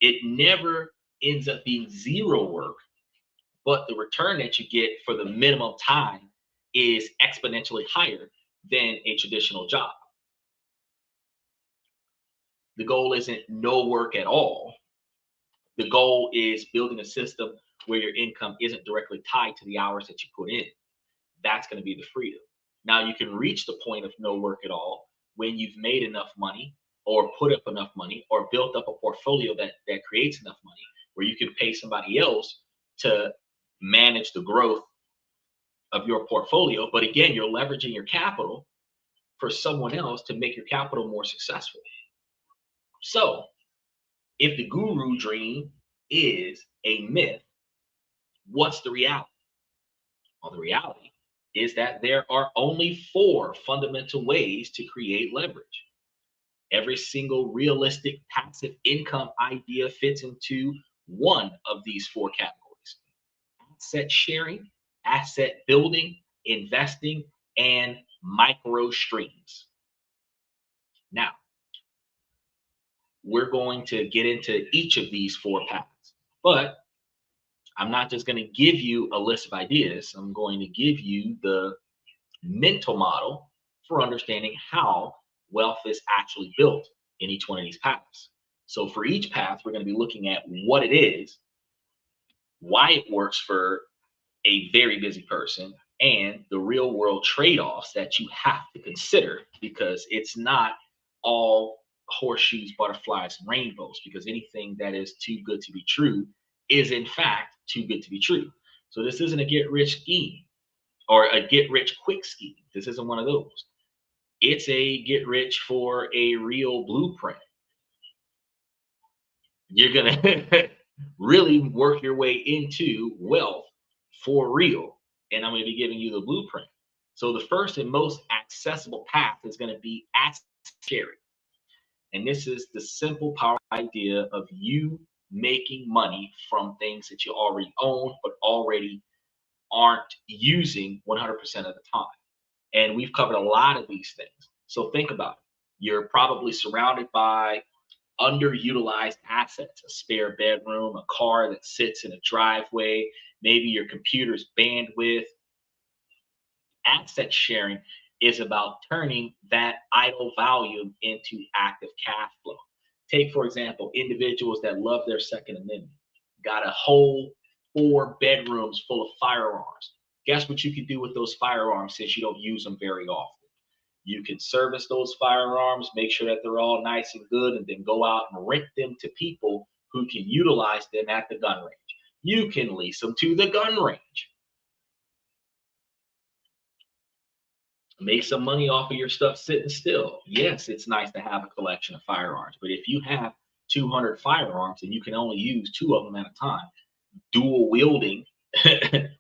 It never ends up being zero work, but the return that you get for the minimum time is exponentially higher than a traditional job. The goal isn't no work at all. The goal is building a system where your income isn't directly tied to the hours that you put in. That's going to be the freedom. Now, you can reach the point of no work at all when you've made enough money or put up enough money or built up a portfolio that creates enough money where you can pay somebody else to manage the growth of your portfolio. But again, you're leveraging your capital for someone else to make your capital more successful. So if the guru dream is a myth, what's the reality? Well, the reality is that there are only 4 fundamental ways to create leverage. Every single realistic passive income idea fits into one of these 4 categories: asset sharing, asset building, investing, and micro streams. Now, we're going to get into each of these 4 paths, but I'm not just going to give you a list of ideas. I'm going to give you the mental model for understanding how wealth is actually built in each one of these paths. So for each path, we're going to be looking at what it is, why it works for a very busy person, and the real world trade-offs that you have to consider, because it's not all horseshoes, butterflies, and rainbows, because anything that is too good to be true is in fact too good to be true. So this isn't a get rich scheme or a get rich quick scheme. This isn't one of those. It's a get rich for a real blueprint. You're going to really work your way into wealth for real. And I'm going to be giving you the blueprint. So the first and most accessible path is going to be asset sharing. And this is the simple, powerful idea of you making money from things that you already own, but already aren't using 100% of the time. And we've covered a lot of these things. So think about it. You're probably surrounded by underutilized assets: a spare bedroom, a car that sits in a driveway, maybe your computer's bandwidth. Asset sharing is about turning that idle value into active cash flow. Take, for example, individuals that love their Second Amendment, got a whole 4 bedrooms full of firearms. Guess what you can do with those firearms since you don't use them very often? You can service those firearms, make sure that they're all nice and good, and then go out and rent them to people who can utilize them at the gun range. You can lease them to the gun range. make some money off of your stuff sitting still. Yes, it's nice to have a collection of firearms, but if you have 200 firearms and you can only use two of them at a time, dual wielding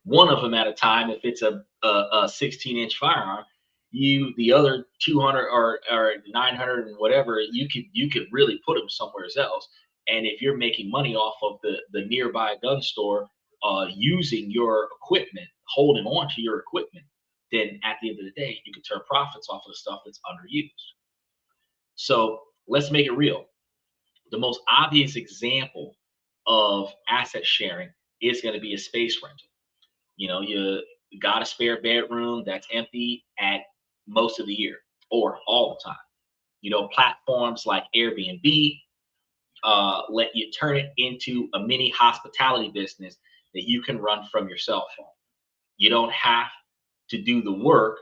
one of them at a time, if it's a 16-inch firearm, the other 200 or 900 and whatever, you could really put them somewhere else. And if you're making money off of the nearby gun store, using your equipment, holding on to your equipment, then at the end of the day, you can turn profits off of the stuff that's underused. So let's make it real. The most obvious example of asset sharing is going to be a space rental. You got a spare bedroom that's empty at most of the year or all the time. Platforms like Airbnb let you turn it into a mini hospitality business that you can run from your cell phone. You don't have to do the work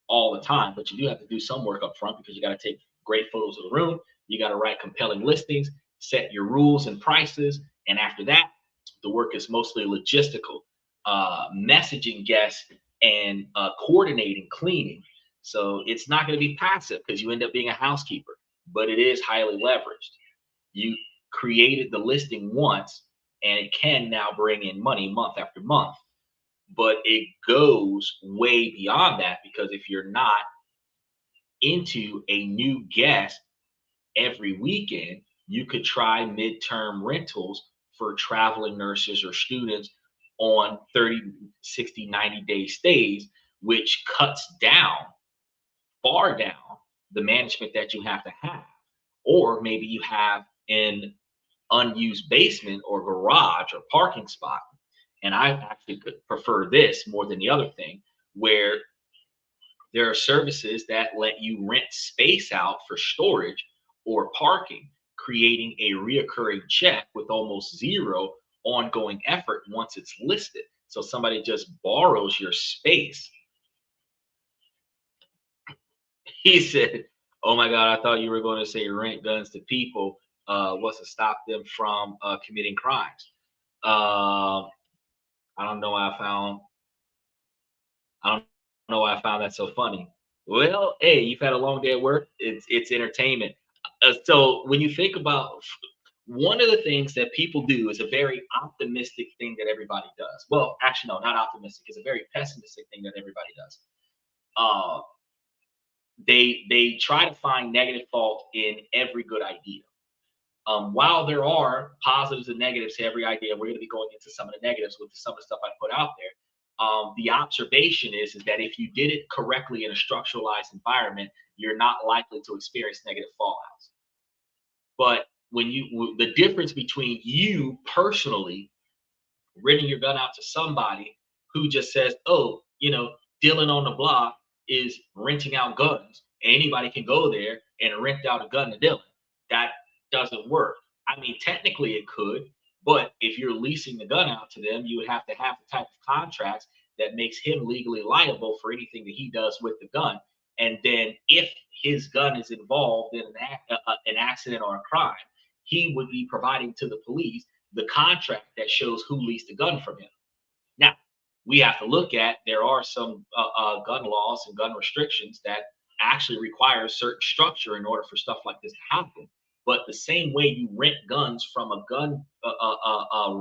all the time, but you do have to do some work up front because you got to take great photos of the room. You got to write compelling listings, set your rules and prices. And after that, the work is mostly logistical, messaging guests and coordinating cleaning. So it's not going to be passive because you end up being a housekeeper, but it is highly leveraged. You created the listing once and it can now bring in money month after month. But it goes way beyond that, because if you're not into a new guest every weekend, you could try midterm rentals for traveling nurses or students on 30, 60, 90-day stays, which cuts down, far down, the management that you have to have. Or maybe you have an unused basement or garage or parking spot. And I actually could prefer this more than the other thing, where there are services that let you rent space out for storage or parking, creating a reoccurring check with almost zero ongoing effort once it's listed. So somebody just borrows your space. He said, "Oh my God, I thought you were going to say rent guns to people was to stop them from committing crimes." Uh, I don't know why I don't know why I found that so funny. Well, hey, you've had a long day at work. It's entertainment. So when you think about, one of the things that people do is a very optimistic thing that everybody does. Well, actually, no, not optimistic. It's a very pessimistic thing that everybody does. Uh, they try to find negative fault in every good idea. While there are positives and negatives to every idea, we're going to be going into some of the negatives with some of the stuff I put out there. The observation is that if you did it correctly in a structuralized environment, you're not likely to experience negative fallouts. But the difference between you personally renting your gun out to somebody who just says, "Oh, Dylan on the block is renting out guns. Anybody can go there and rent out a gun to Dylan." That doesn't work. I mean, technically it could, but if you're leasing the gun out to them, you would have to have the type of contracts that makes him legally liable for anything that he does with the gun. And then if his gun is involved in an accident or a crime, he would be providing to the police the contract that shows who leased the gun from him. Now, we have to look at, there are some gun laws and gun restrictions that actually require certain structure in order for stuff like this to happen. But the same way you rent guns from a gun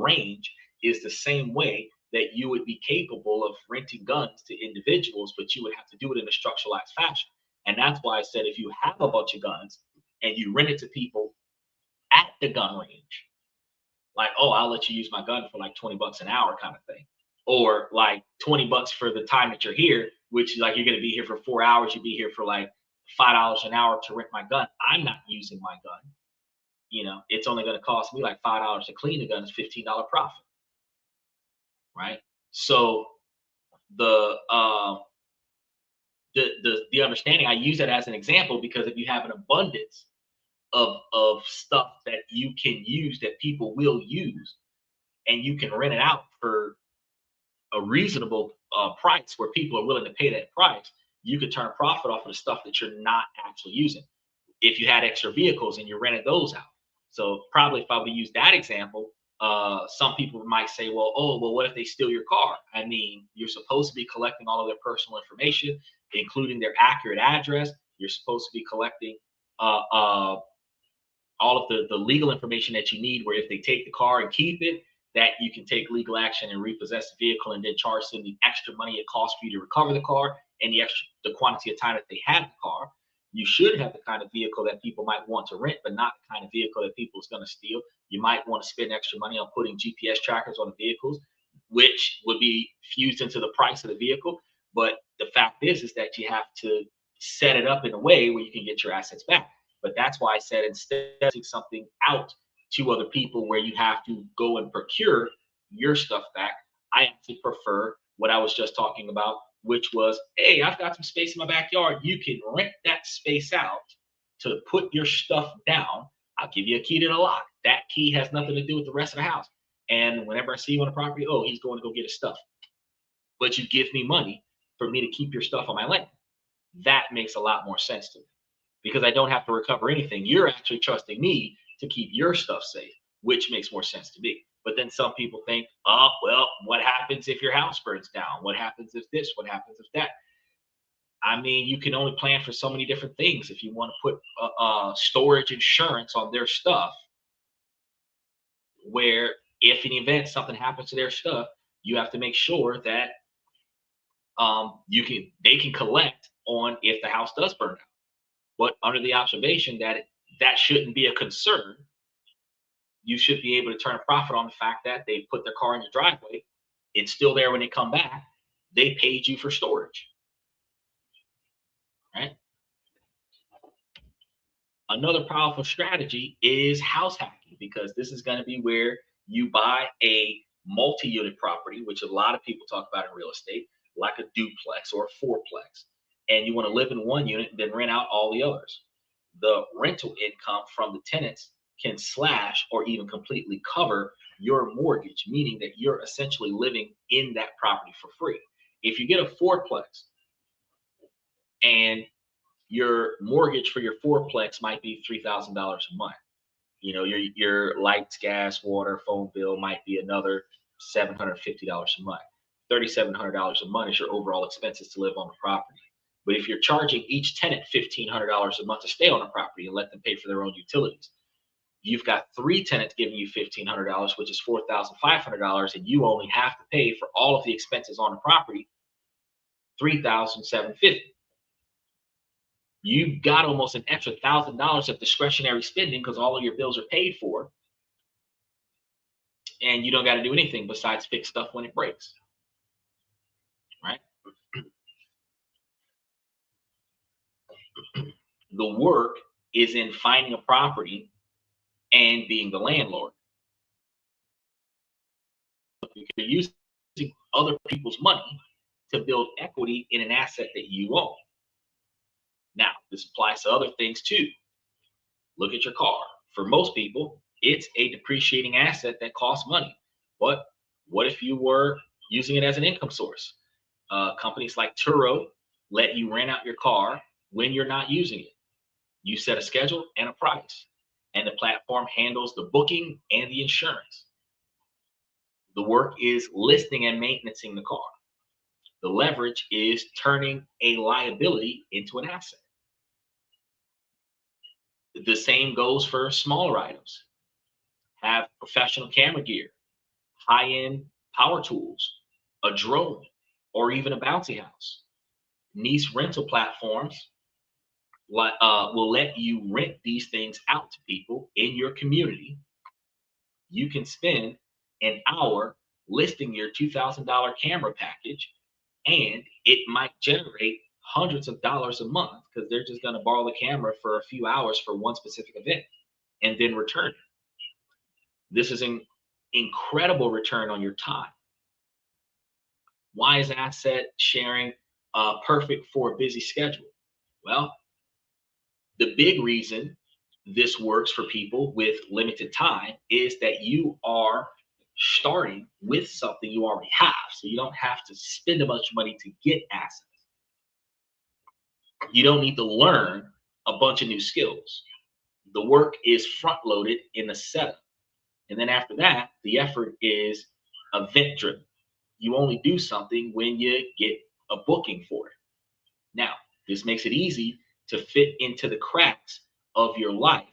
range is the same way that you would be capable of renting guns to individuals, but you would have to do it in a structuralized fashion. And that's why I said, if you have a bunch of guns and you rent it to people at the gun range, like, "Oh, I'll let you use my gun for like 20 bucks an hour," kind of thing. Or like 20 bucks for the time that you're here, which is like, you're going to be here for 4 hours. You'd be here for like $5 an hour to rent my gun. I'm not using my gun. It's only going to cost me like $5 to clean the gun. It's $15 profit. Right. So the, the understanding, I use that as an example, because if you have an abundance of stuff that you can use, that people will use, and you can rent it out for a reasonable price where people are willing to pay that price, you could turn a profit off of the stuff that you're not actually using. If you had extra vehicles and you rented those out. So probably if I would use that example, Some people might say, well, oh, well, what if they steal your car? I mean, you're supposed to be collecting all of their personal information, including their accurate address. You're supposed to be collecting uh, uh, all of the legal information that you need, where if they take the car and keep it, that you can take legal action and repossess the vehicle and then charge them the extra money it costs for you to recover the car and the quantity of time that they had the car. You should have the kind of vehicle that people might want to rent, but not the kind of vehicle that people is going to steal. You might want to spend extra money on putting GPS trackers on the vehicles, which would be fused into the price of the vehicle. But the fact is that you have to set it up in a way where you can get your assets back. But that's why I said, instead of taking something out to other people where you have to go and procure your stuff back, I actually prefer what I was just talking about, which was, hey, I've got some space in my backyard. You can rent that space out to put your stuff down. I'll give you a key to the lock. That key has nothing to do with the rest of the house. And whenever I see you on the property, oh, he's going to go get his stuff. But you give me money for me to keep your stuff on my land. That makes a lot more sense to me, because I don't have to recover anything. You're actually trusting me to keep your stuff safe, which makes more sense to me. But then some people think, oh, well, what happens if your house burns down? What happens if this? What happens if that? I mean, you can only plan for so many different things. If you want to put storage insurance on their stuff, where if in the event something happens to their stuff, you have to make sure that they can collect on if the house does burn down. But under the observation that that shouldn't be a concern, you should be able to turn a profit on the fact that they put their car in your driveway. It's still there when they come back. They paid you for storage, right? Another powerful strategy is house hacking, because this is going to be where you buy a multi-unit property, which a lot of people talk about in real estate, like a duplex or a fourplex, and you want to live in one unit and then rent out all the others. The rental income from the tenants can slash or even completely cover your mortgage, meaning that you're essentially living in that property for free. If you get a fourplex and your mortgage for your fourplex might be $3,000 a month, you know, your lights, gas, water, phone bill might be another $750 a month. $3,700 a month is your overall expenses to live on the property. But if you're charging each tenant $1,500 a month to stay on the property and let them pay for their own utilities, you've got three tenants giving you $1,500, which is $4,500, and you only have to pay for all of the expenses on the property $3,750. You've got almost an extra $1,000 of discretionary spending because all of your bills are paid for, and you don't got to do anything besides fix stuff when it breaks, right? The work is in finding a property and being the landlord. You're using other people's money to build equity in an asset that you own. Now, this applies to other things too. Look at your car. For most people, it's a depreciating asset that costs money. But what if you were using it as an income source? Companies like Turo let you rent out your car when you're not using it. You set a schedule and a price, and the platform handles the booking and the insurance. The work is listing and maintaining the car. The leverage is turning a liability into an asset. The same goes for smaller items. Have professional camera gear, high-end power tools, a drone, or even a bouncy house. Niche rental platforms will let you rent these things out to people in your community. You can spend an hour listing your $2,000 camera package, and it might generate hundreds of dollars a month because they're just going to borrow the camera for a few hours for one specific event and then return it. This is an incredible return on your time. Why is asset sharing perfect for a busy schedule? Well, the big reason this works for people with limited time is that you are starting with something you already have. So you don't have to spend a bunch of money to get assets. You don't need to learn a bunch of new skills. The work is front loaded in the setup. And then after that, the effort is event driven. You only do something when you get a booking for it. Now, this makes it easy to fit into the cracks of your life,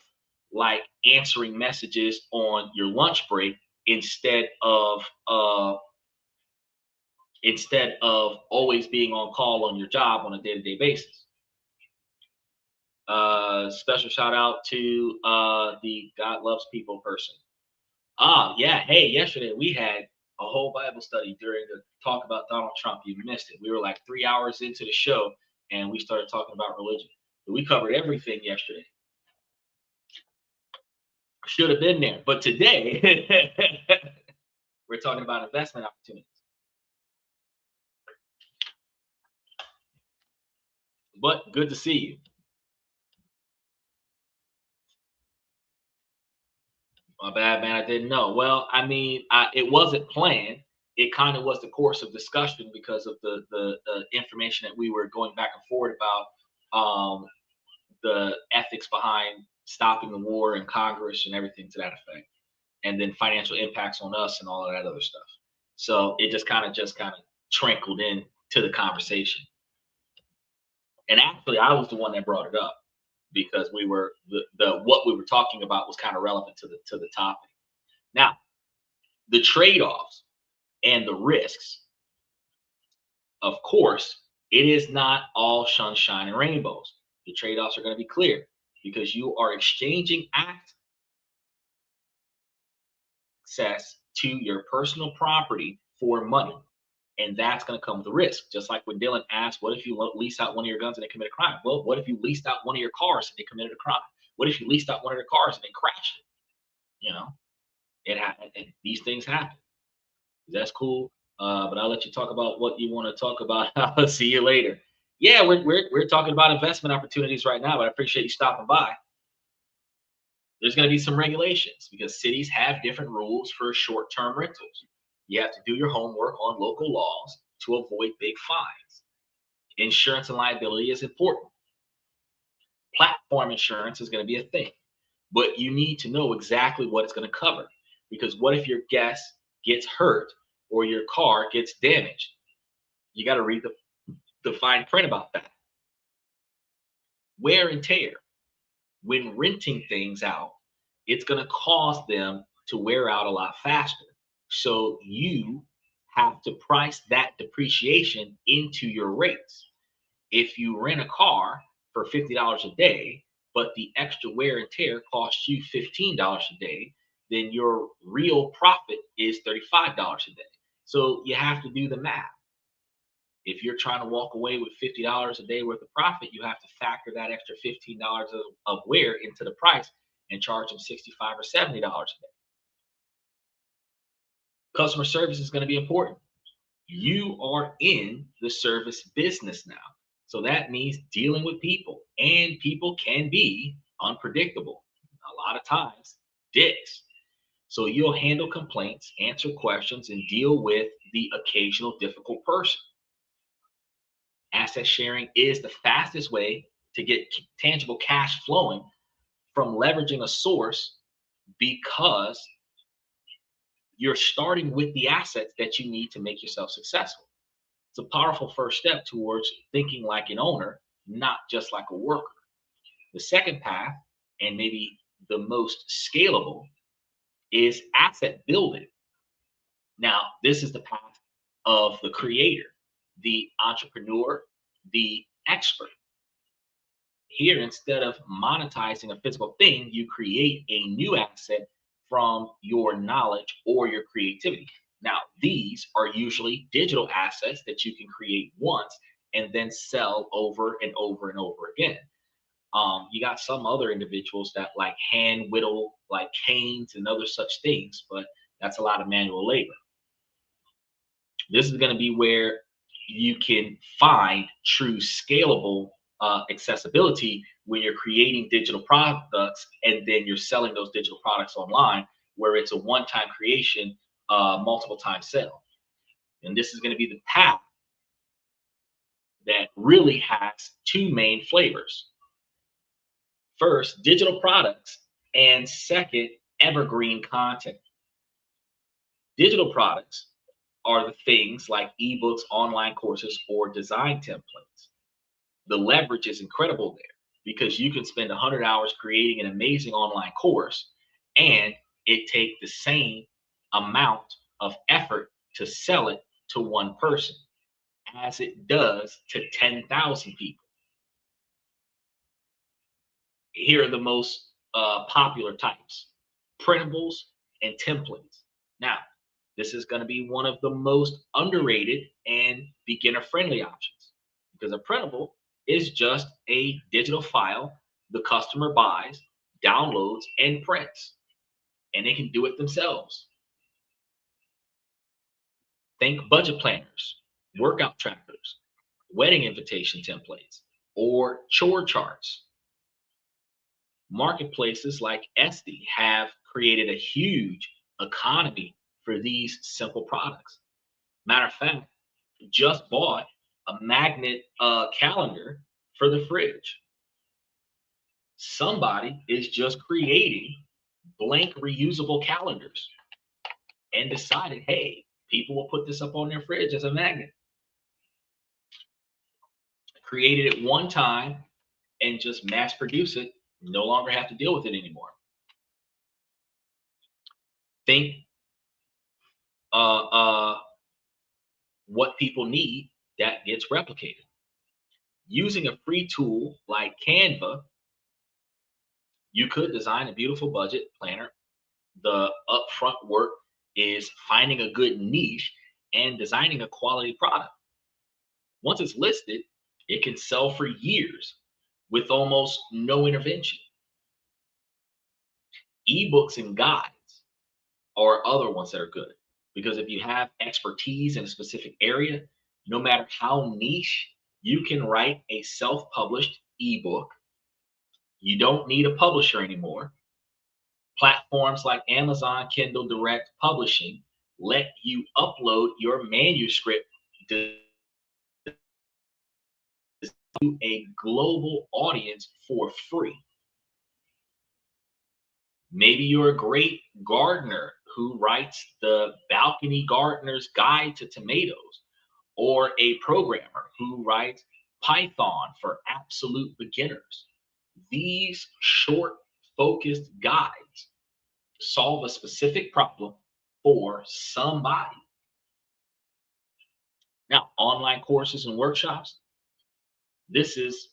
like answering messages on your lunch break instead of uh, instead of always being on call on your job on a day-to-day basis. Special shout out to the God loves people person. Yeah. Hey, yesterday we had a whole Bible study during the talk about Donald Trump. You missed it. We were like 3 hours into the show and we started talking about religion. We covered everything yesterday. Should have been there. But today, we're talking about investment opportunities. But good to see you. My bad, man. I didn't know. Well, I mean, it wasn't planned. It kind of was the course of discussion because of the information that we were going back and forth about, the ethics behind stopping the war in Congress and everything to that effect, and then financial impacts on us and all of that other stuff. So it just kind of trickled in to the conversation. And actually, I was the one that brought it up because we were the what we were talking about was kind of relevant to the topic. Now, the trade-offs and the risks, of course, it is not all sunshine and rainbows. The trade-offs are going to be clear because you are exchanging access to your personal property for money. And that's going to come with a risk. Just like when Dylan asked, what if you lease out one of your guns and they commit a crime? Well, what if you leased out one of your cars and they committed a crime? What if you leased out one of your cars and they crashed it? You know, these things happen. That's cool. But I'll let you talk about what you want to talk about. I'll see you later. Yeah, we're talking about investment opportunities right now, but I appreciate you stopping by. There's going to be some regulations because cities have different rules for short-term rentals. You have to do your homework on local laws to avoid big fines. Insurance and liability is important. Platform insurance is going to be a thing, but you need to know exactly what it's going to cover because what if your guest gets hurt or your car gets damaged? You got to read the fine print about that. Wear and tear. When renting things out, it's going to cause them to wear out a lot faster. So you have to price that depreciation into your rates. If you rent a car for $50 a day, but the extra wear and tear costs you $15 a day, then your real profit is $35 a day. So you have to do the math. If you're trying to walk away with $50 a day worth of profit, you have to factor that extra $15 of wear into the price and charge them $65 or $70 a day. Customer service is going to be important. You are in the service business now. So that means dealing with people, and people can be unpredictable. A lot of times, dicks. So you'll handle complaints, answer questions, and deal with the occasional difficult person. Asset sharing is the fastest way to get tangible cash flowing from leveraging a source because you're starting with the assets that you need to make yourself successful. It's a powerful first step towards thinking like an owner, not just like a worker. The second path, and maybe the most scalable, is asset building. Now, this is the path of the creator, the entrepreneur, the expert. Here, instead of monetizing a physical thing, you create a new asset from your knowledge or your creativity. Now, these are usually digital assets that you can create once and then sell over and over and over again. You got some other individuals that like hand whittle like canes and other such things, but that's a lot of manual labor. This is going to be where you can find true scalable accessibility when you're creating digital products and then you're selling those digital products online, where it's a one-time creation, multiple time sale. And this is going to be the path that really has two main flavors. First, digital products, and second, evergreen content. Digital products are the things like ebooks, online courses, or design templates. The leverage is incredible there because you can spend 100 hours creating an amazing online course and it take the same amount of effort to sell it to one person as it does to 10,000 people. Here are the most popular types: printables and templates. Now, this is going to be one of the most underrated and beginner friendly options because a printable is just a digital file the customer buys, downloads, and prints, and they can do it themselves. Think budget planners, workout trackers, wedding invitation templates, or chore charts. Marketplaces like Etsy have created a huge economy for these simple products. Matter of fact, just bought a magnet calendar for the fridge. Somebody is just creating blank reusable calendars and decided, hey, people will put this up on their fridge as a magnet. Created it one time and just mass produce it, no longer have to deal with it anymore. Think uh, uh, what people need that gets replicated. Using a free tool like Canva, you could design a beautiful budget planner. The upfront work is finding a good niche and designing a quality product. Once it's listed, it can sell for years with almost no intervention. Ebooks and guides are other ones that are good because if you have expertise in a specific area, no matter how niche, you can write a self-published ebook. You don't need a publisher anymore. Platforms like Amazon Kindle Direct Publishing let you upload your manuscript to a global audience for free. Maybe you're a great gardener who writes the Balcony Gardener's Guide to Tomatoes, or a programmer who writes Python for absolute beginners. These short, focused guides solve a specific problem for somebody. Now, online courses and workshops, this is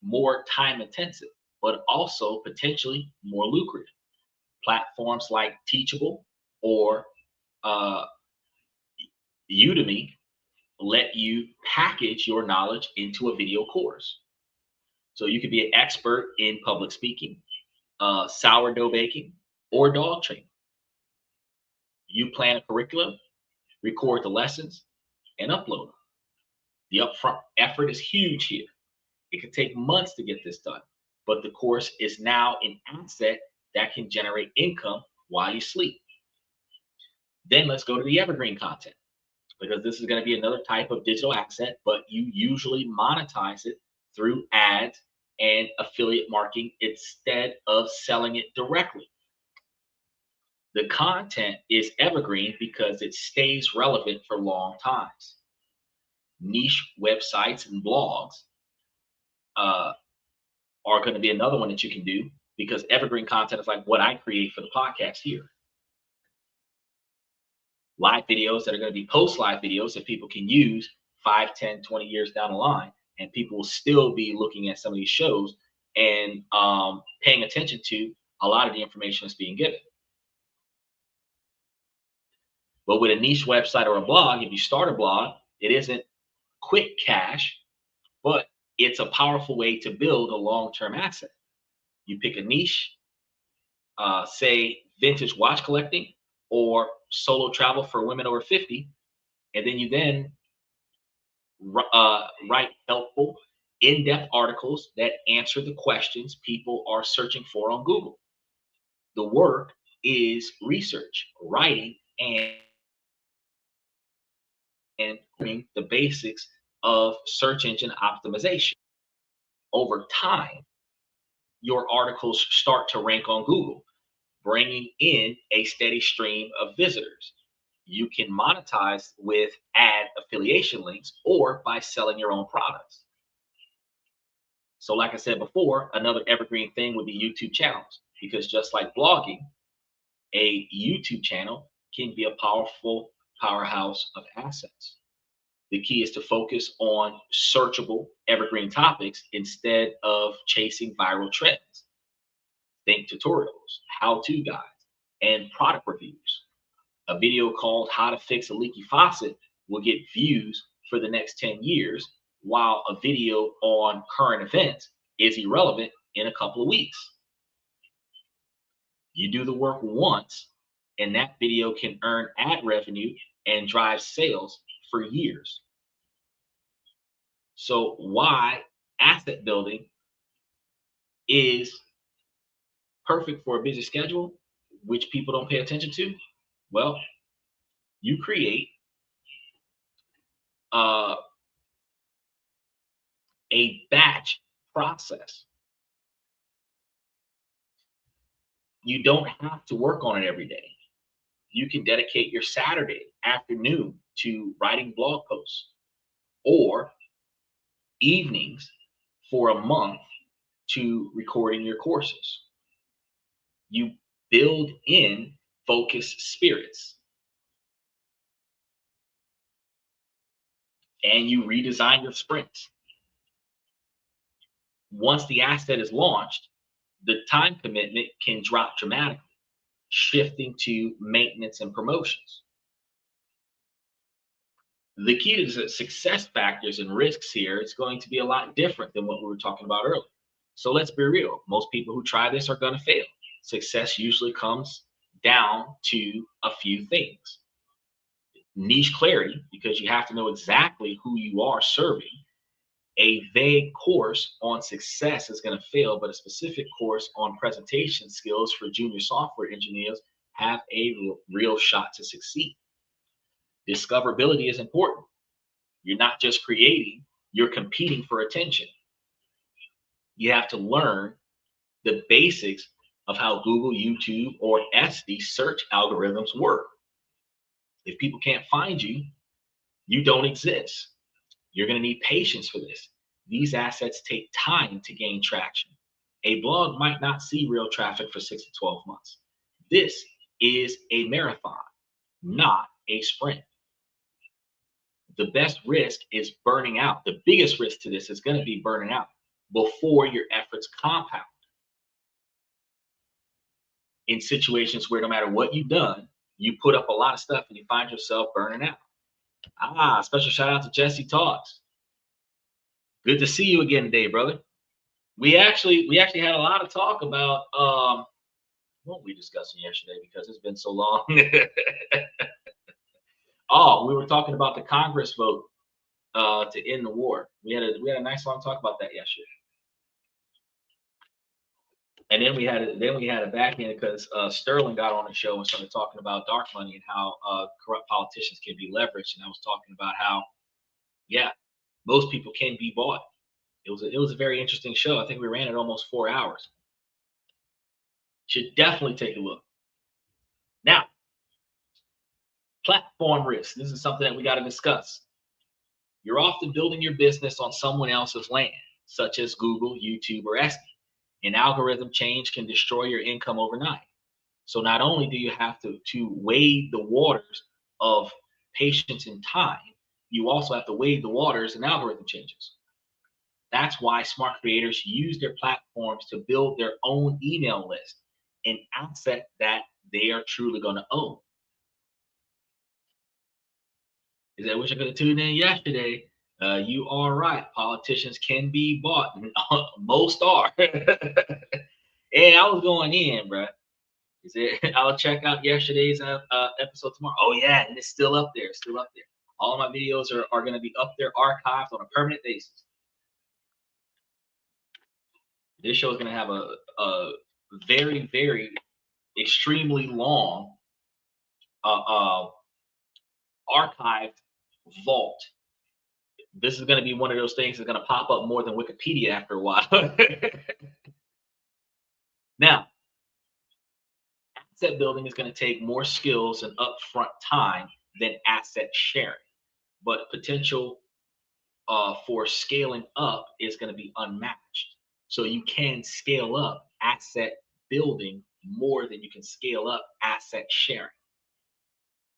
more time intensive, but also potentially more lucrative. Platforms like Teachable or uh, Udemy let you package your knowledge into a video course. So you could be an expert in public speaking, sourdough baking, or dog training. You plan a curriculum, record the lessons, and upload them. The upfront effort is huge here. It could take months to get this done, but the course is now an asset that can generate income while you sleep. Then let's go to the evergreen content because this is going to be another type of digital asset, but you usually monetize it through ads and affiliate marketing instead of selling it directly. The content is evergreen because it stays relevant for long times. Niche websites and blogs uh, are going to be another one that you can do because evergreen content is like what I create for the podcast here. Live videos that are going to be post live videos that people can use 5, 10, 20 years down the line. And people will still be looking at some of these shows and paying attention to a lot of the information that's being given. But with a niche website or a blog, if you start a blog, it isn't quick cash, but it's a powerful way to build a long-term asset. You pick a niche, say vintage watch collecting or solo travel for women over 50, and then you write helpful, in-depth articles that answer the questions people are searching for on Google. The work is research, writing, and learning the basics of search engine optimization. Over time, your articles start to rank on Google, bringing in a steady stream of visitors. You can monetize with ad affiliation links or by selling your own products. So like I said before, another evergreen thing would be YouTube channels, because just like blogging, a YouTube channel can be a powerful powerhouse of assets. The key is to focus on searchable evergreen topics instead of chasing viral trends. Think tutorials, how-to guides, and product reviews. A video called How to Fix a Leaky Faucet will get views for the next 10 years, while a video on current events is irrelevant in a couple of weeks. You do the work once, and that video can earn ad revenue and drive sales for years. So, why asset building is perfect for a busy schedule, which people don't pay attention to? Well, you create uh, a batch process. You don't have to work on it every day. You can dedicate your Saturday afternoon to writing blog posts, or evenings for a month to recording your courses. You build in focused spirits, and you redesign your sprints. Once the asset is launched, the time commitment can drop dramatically, shifting to maintenance and promotions. The key to the success factors and risks here is going to be a lot different than what we were talking about earlier. So let's be real. Most people who try this are going to fail. Success usually comes down to a few things. Niche clarity, because you have to know exactly who you are serving. A vague course on success is going to fail, but a specific course on presentation skills for junior software engineers have a real shot to succeed. Discoverability is important. You're not just creating, you're competing for attention. You have to learn the basics of how Google, YouTube, or SD search algorithms work. If people can't find you, you don't exist. You're going to need patience for this. These assets take time to gain traction. A blog might not see real traffic for 6 to 12 months. This is a marathon, not a sprint. The best risk is burning out. The biggest risk to this is going to be burning out before your efforts compound. In situations where no matter what you've done, you put up a lot of stuff and you find yourself burning out. Special shout out to Jesse Talks. Good to see you again today, brother. We actually had a lot of talk about what we discussing yesterday, because it's been so long. Oh, we were talking about the Congress vote to end the war. We had a nice long talk about that yesterday. And then we had a back end because Sterling got on the show and started talking about dark money and how corrupt politicians can be leveraged. And I was talking about how, yeah, most people can be bought. It was a very interesting show. I think we ran it almost 4 hours. Should definitely take a look. Now, platform risk. This is something that we got to discuss. You're often building your business on someone else's land, such as Google, YouTube, or SD. An algorithm change can destroy your income overnight. So not only do you have to wade the waters of patience and time, you also have to wade the waters in algorithm changes. That's why smart creators use their platforms to build their own email list, an asset that they are truly going to own. I wish I could have tuned in yesterday. You are right. Politicians can be bought. Most are. Hey, I was going in, bro. I'll check out yesterday's episode tomorrow. Oh yeah, and it's still up there. Still up there. All of my videos are going to be up there, archived on a permanent basis. This show is going to have a very, very extremely long archived vault. This is going to be one of those things that's going to pop up more than Wikipedia after a while. Now, asset building is going to take more skills and upfront time than asset sharing. But potential for scaling up is going to be unmatched. So you can scale up asset building more than you can scale up asset sharing,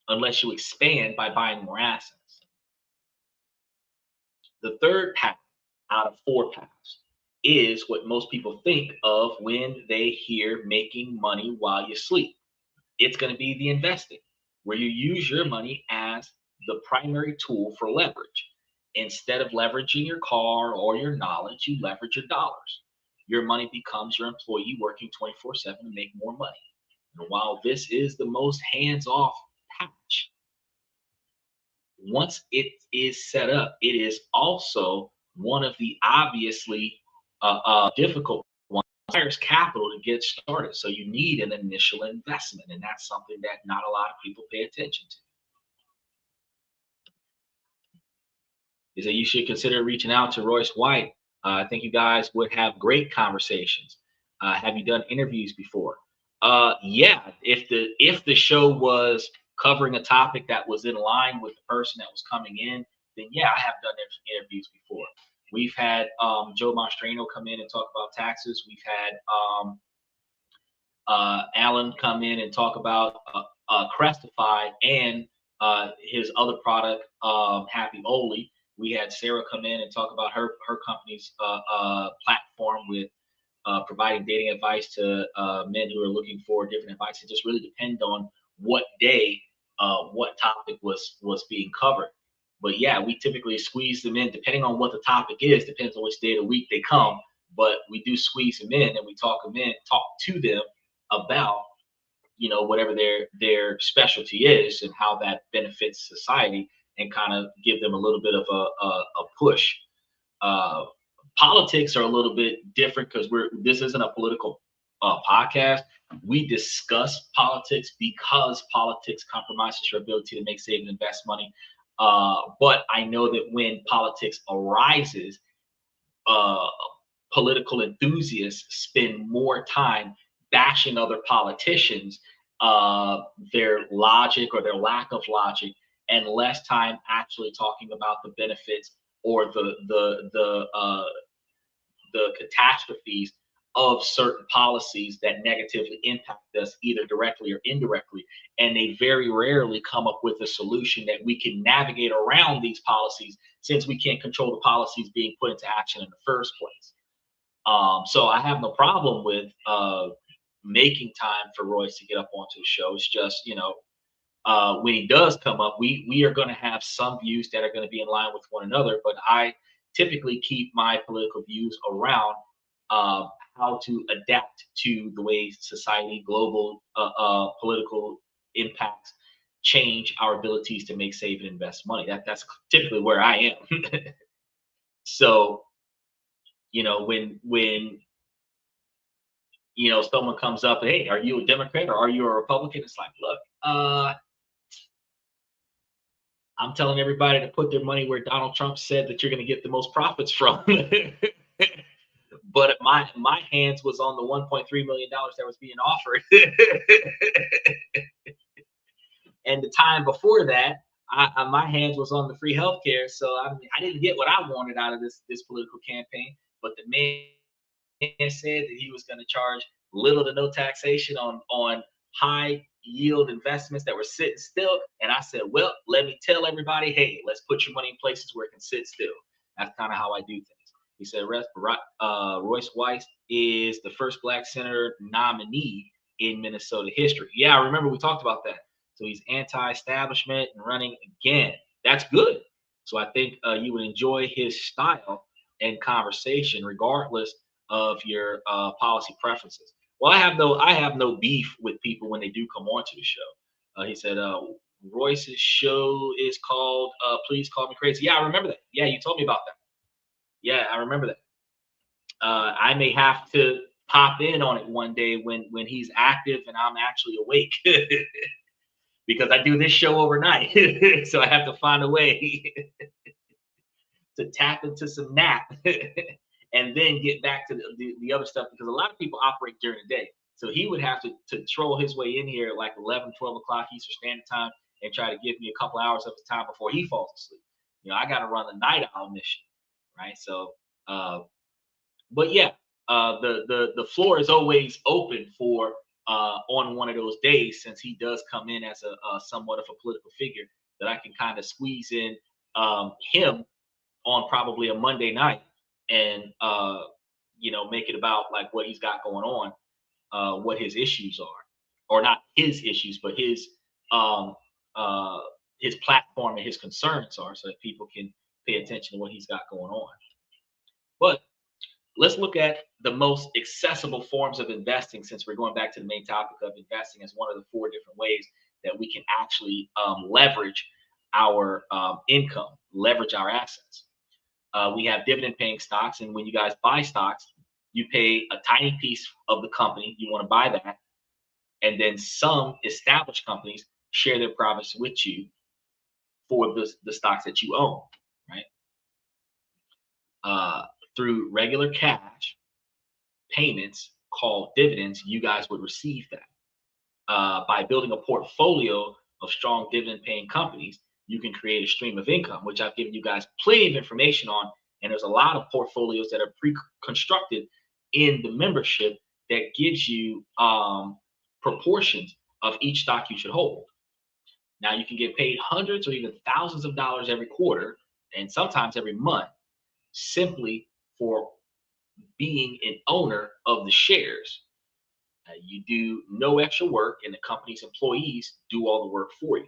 unless you expand by buying more assets. The third path out of four paths is what most people think of when they hear making money while you sleep. It's going to be the investing, where you use your money as the primary tool for leverage. Instead of leveraging your car or your knowledge, you leverage your dollars. Your money becomes your employee working 24/7 to make more money. And while this is the most hands off patch, once it is set up, it is also one of the obviously difficult ones. It requires capital to get started. So you need an initial investment. And that's something that not a lot of people pay attention to. Is that you should consider reaching out to Royce White. I think you guys would have great conversations. Have you done interviews before? Yeah. If the show was covering a topic that was in line with the person that was coming in, then yeah, I have done interviews before. We've had Joe Mastrano come in and talk about taxes. We've had Alan come in and talk about Crestify and his other product, Happy Oli. We had Sarah come in and talk about her company's platform with providing dating advice to men who are looking for different advice. It just really depends on what day, what topic was being covered. But yeah, we typically squeeze them in depending on what the topic is. Depends on which day of the week they come. But we do squeeze them in and we talk to them about whatever their specialty is and how that benefits society, and kind of give them a little bit of a push. uh, Politics are a little bit different because this isn't a political podcast. We discuss politics because politics compromises your ability to make, save, and invest money. But I know that when politics arises, uh, political enthusiasts spend more time bashing other politicians, their logic or their lack of logic, and less time actually talking about the benefits or the catastrophes of certain policies that negatively impact us either directly or indirectly. And they very rarely come up with a solution that we can navigate around these policies, since we can't control the policies being put into action in the first place. So I have no problem with making time for Royce to get up onto the show. It's just, when he does come up, we are going to have some views that are going to be in line with one another. But I typically keep my political views around uh, how to adapt to the way society, global political impacts change our abilities to make, save, and invest money. That's typically where I am. So when someone comes up, hey, are you a Democrat or are you a Republican? It's like, look, I'm telling everybody to put their money where Donald Trump said that you're going to get the most profits from. But my hands was on the $1.3 million that was being offered. And the time before that, my hands was on the free healthcare. So I didn't get what I wanted out of this political campaign. But the man said that he was going to charge little to no taxation on high yield investments that were sitting still. And I said, well, let me tell everybody, hey, let's put your money in places where it can sit still. That's kind of how I do things. He said, Royce Weiss is the first Black senator nominee in Minnesota history. Yeah, I remember we talked about that. So he's anti-establishment and running again. That's good. So I think you would enjoy his style and conversation, regardless of your policy preferences. Well, I have no beef with people when they do come onto the show. He said, Royce's show is called Please Call Me Crazy. Yeah, I remember that. Yeah, you told me about that. Yeah, I remember that. I may have to pop in on it one day when he's active and I'm actually awake. Because I do this show overnight. So I have to find a way to tap into some nap and then get back to the other stuff, because a lot of people operate during the day. So he would have to troll his way in here at like 11, 12 o'clock Eastern Standard Time and try to give me a couple hours of his time before he falls asleep. I got to run the night owl mission, right? So, but yeah, the floor is always open for on one of those days, since he does come in as a somewhat of a political figure, that I can kind of squeeze in him on probably a Monday night, and make it about like what he's got going on, what his issues are, or not his issues, but um, uh, his platform and his concerns are, so that people can pay attention to what he's got going on. But let's look at the most accessible forms of investing, since we're going back to the main topic of investing as one of the 4 different ways that we can actually leverage our income, leverage our assets. We have dividend paying stocks, and when you guys buy stocks, you pay a tiny piece of the company. You want to buy that, and then some established companies share their profits with you for the stocks that you own, right? Through regular cash payments called dividends, you guys would receive that. By building a portfolio of strong dividend paying companies, you can create a stream of income, which I've given you guys plenty of information on. And there's a lot of portfolios that are pre-constructed in the membership that gives you proportions of each stock you should hold. Now, you can get paid hundreds or even thousands of dollars every quarter, and sometimes every month, simply for being an owner of the shares. You do no extra work, and the company's employees do all the work for you.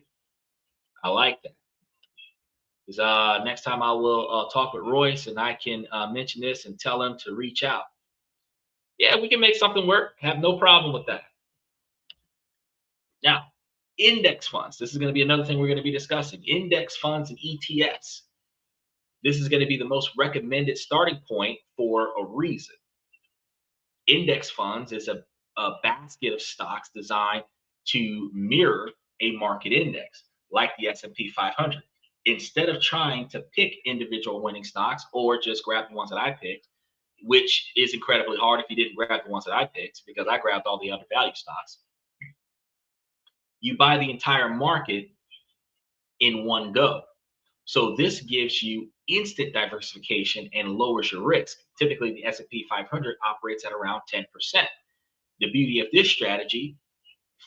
I like that. Because next time I will talk with Royce, and I can mention this and tell him to reach out. Yeah, we can make something work. Have no problem with that. Now, index funds. This is going to be another thing we're going to be discussing. Index funds and ETFs. This is going to be the most recommended starting point for a reason. Index funds is a basket of stocks designed to mirror a market index, like the S&P 500. Instead of trying to pick individual winning stocks, or just grab the ones that I picked, which is incredibly hard if you didn't grab the ones that I picked, because I grabbed all the undervalued stocks. You buy the entire market in one go. So this gives you instant diversification and lowers your risk. Typically, the S&P 500 operates at around 10%. The beauty of this strategy,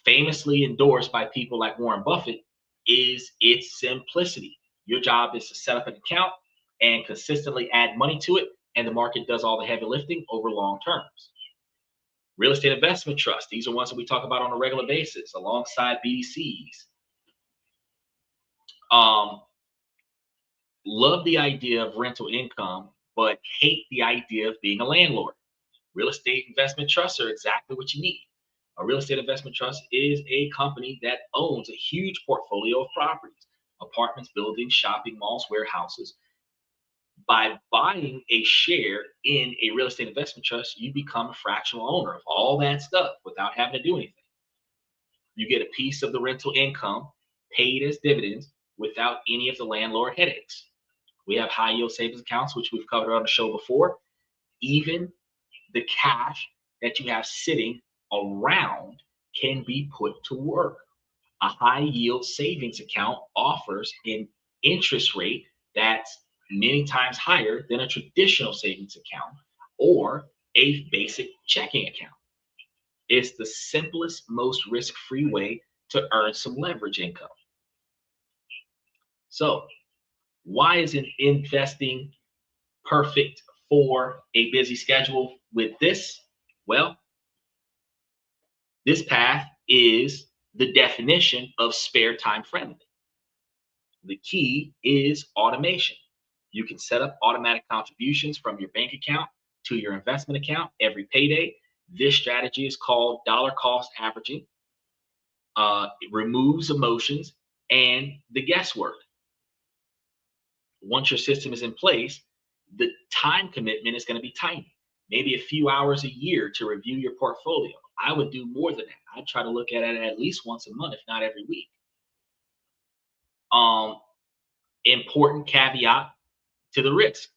famously endorsed by people like Warren Buffett, is its simplicity. Your job is to set up an account and consistently add money to it, and the market does all the heavy lifting over long terms. Real estate investment trusts, these are ones that we talk about on a regular basis alongside BDCs. Love the idea of rental income, but hate the idea of being a landlord. Real estate investment trusts are exactly what you need. A real estate investment trust is a company that owns a huge portfolio of properties, apartments, buildings, shopping malls, warehouses. By buying a share in a real estate investment trust, you become a fractional owner of all that stuff without having to do anything. You get a piece of the rental income paid as dividends without any of the landlord headaches. We have high yield savings accounts, which we've covered on the show before. Even the cash that you have sitting around can be put to work. A high yield savings account offers an interest rate that's many times higher than a traditional savings account or a basic checking account. It's the simplest, most risk-free way to earn some leverage income. So, why isn't investing perfect for a busy schedule with this? Well, this path is the definition of spare time friendly. The key is automation. You can set up automatic contributions from your bank account to your investment account every payday. This strategy is called dollar cost averaging. It removes emotions and the guesswork. Once your system is in place, the time commitment is going to be tiny, maybe a few hours a year to review your portfolio. I would do more than that. I'd try to look at it at least once a month, if not every week. Important caveat to the risk.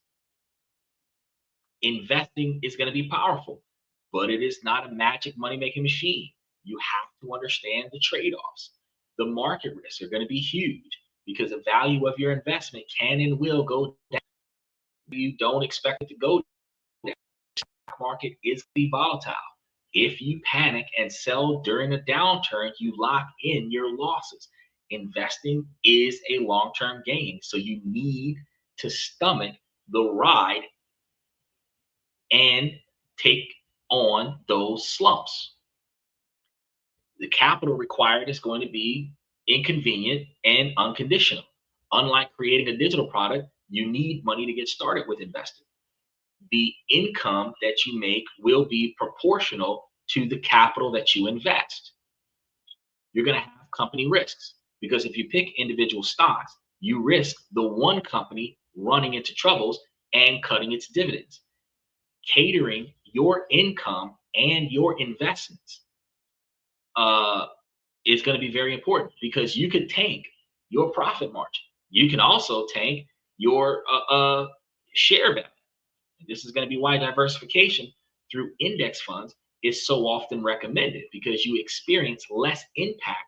Investing is going to be powerful, but it is not a magic money-making machine. You have to understand the trade-offs. The market risks are going to be huge because the value of your investment can and will go down. You don't expect it to go down. The stock market is be volatile. If you panic and sell during a downturn, you lock in your losses. Investing is a long-term game, so you need to stomach the ride and take on those slumps. The capital required is going to be inconvenient and unconditional. Unlike creating a digital product, you need money to get started with investing. The income that you make will be proportional to the capital that you invest. You're going to have company risks because if you pick individual stocks, you risk the one company running into troubles and cutting its dividends. Catering your income and your investments is going to be very important because you could tank your profit margin. You can also tank your share value. And this is going to be why diversification through index funds is so often recommended because you experience less impact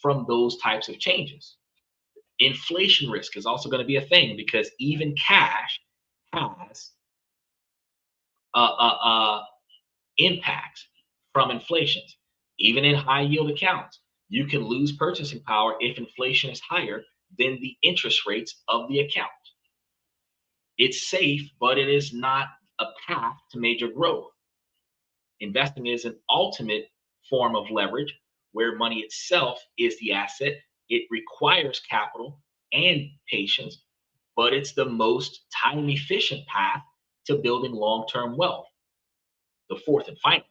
from those types of changes. Inflation risk is also going to be a thing because even cash has impacts from inflation. Even in high yield accounts, you can lose purchasing power if inflation is higher than the interest rates of the account. It's safe, but it is not a path to major growth. Investing is an ultimate form of leverage where money itself is the asset. It requires capital and patience, but it's the most time efficient path to building long-term wealth. The fourth and final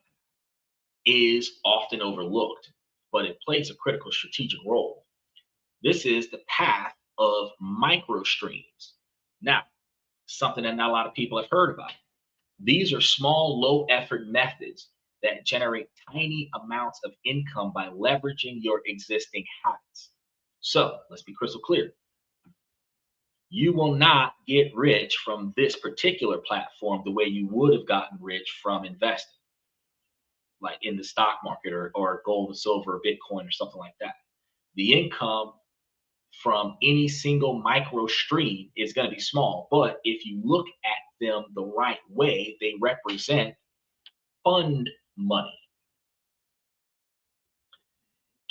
is often overlooked, but it plays a critical strategic role. This is the path of micro streams. Now, something that not a lot of people have heard about. These are small, low effort methods that generate tiny amounts of income by leveraging your existing habits. So let's be crystal clear. You will not get rich from this particular platform the way you would have gotten rich from investing, like in the stock market or gold and silver or Bitcoin or something like that. The income from any single micro stream is going to be small, but if you look at them the right way, they represent fund money.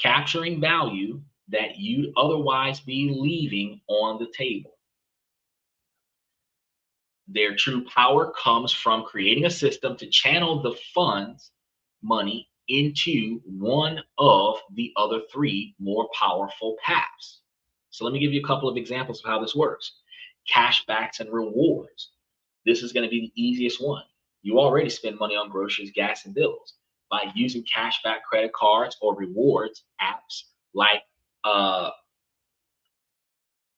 Capturing value that you'd otherwise be leaving on the table. Their true power comes from creating a system to channel the funds money into one of the other three more powerful paths. So let me give you a couple of examples of how this works. Cashbacks and rewards. This is going to be the easiest one. You already spend money on groceries, gas, and bills. By using cashback credit cards or rewards apps like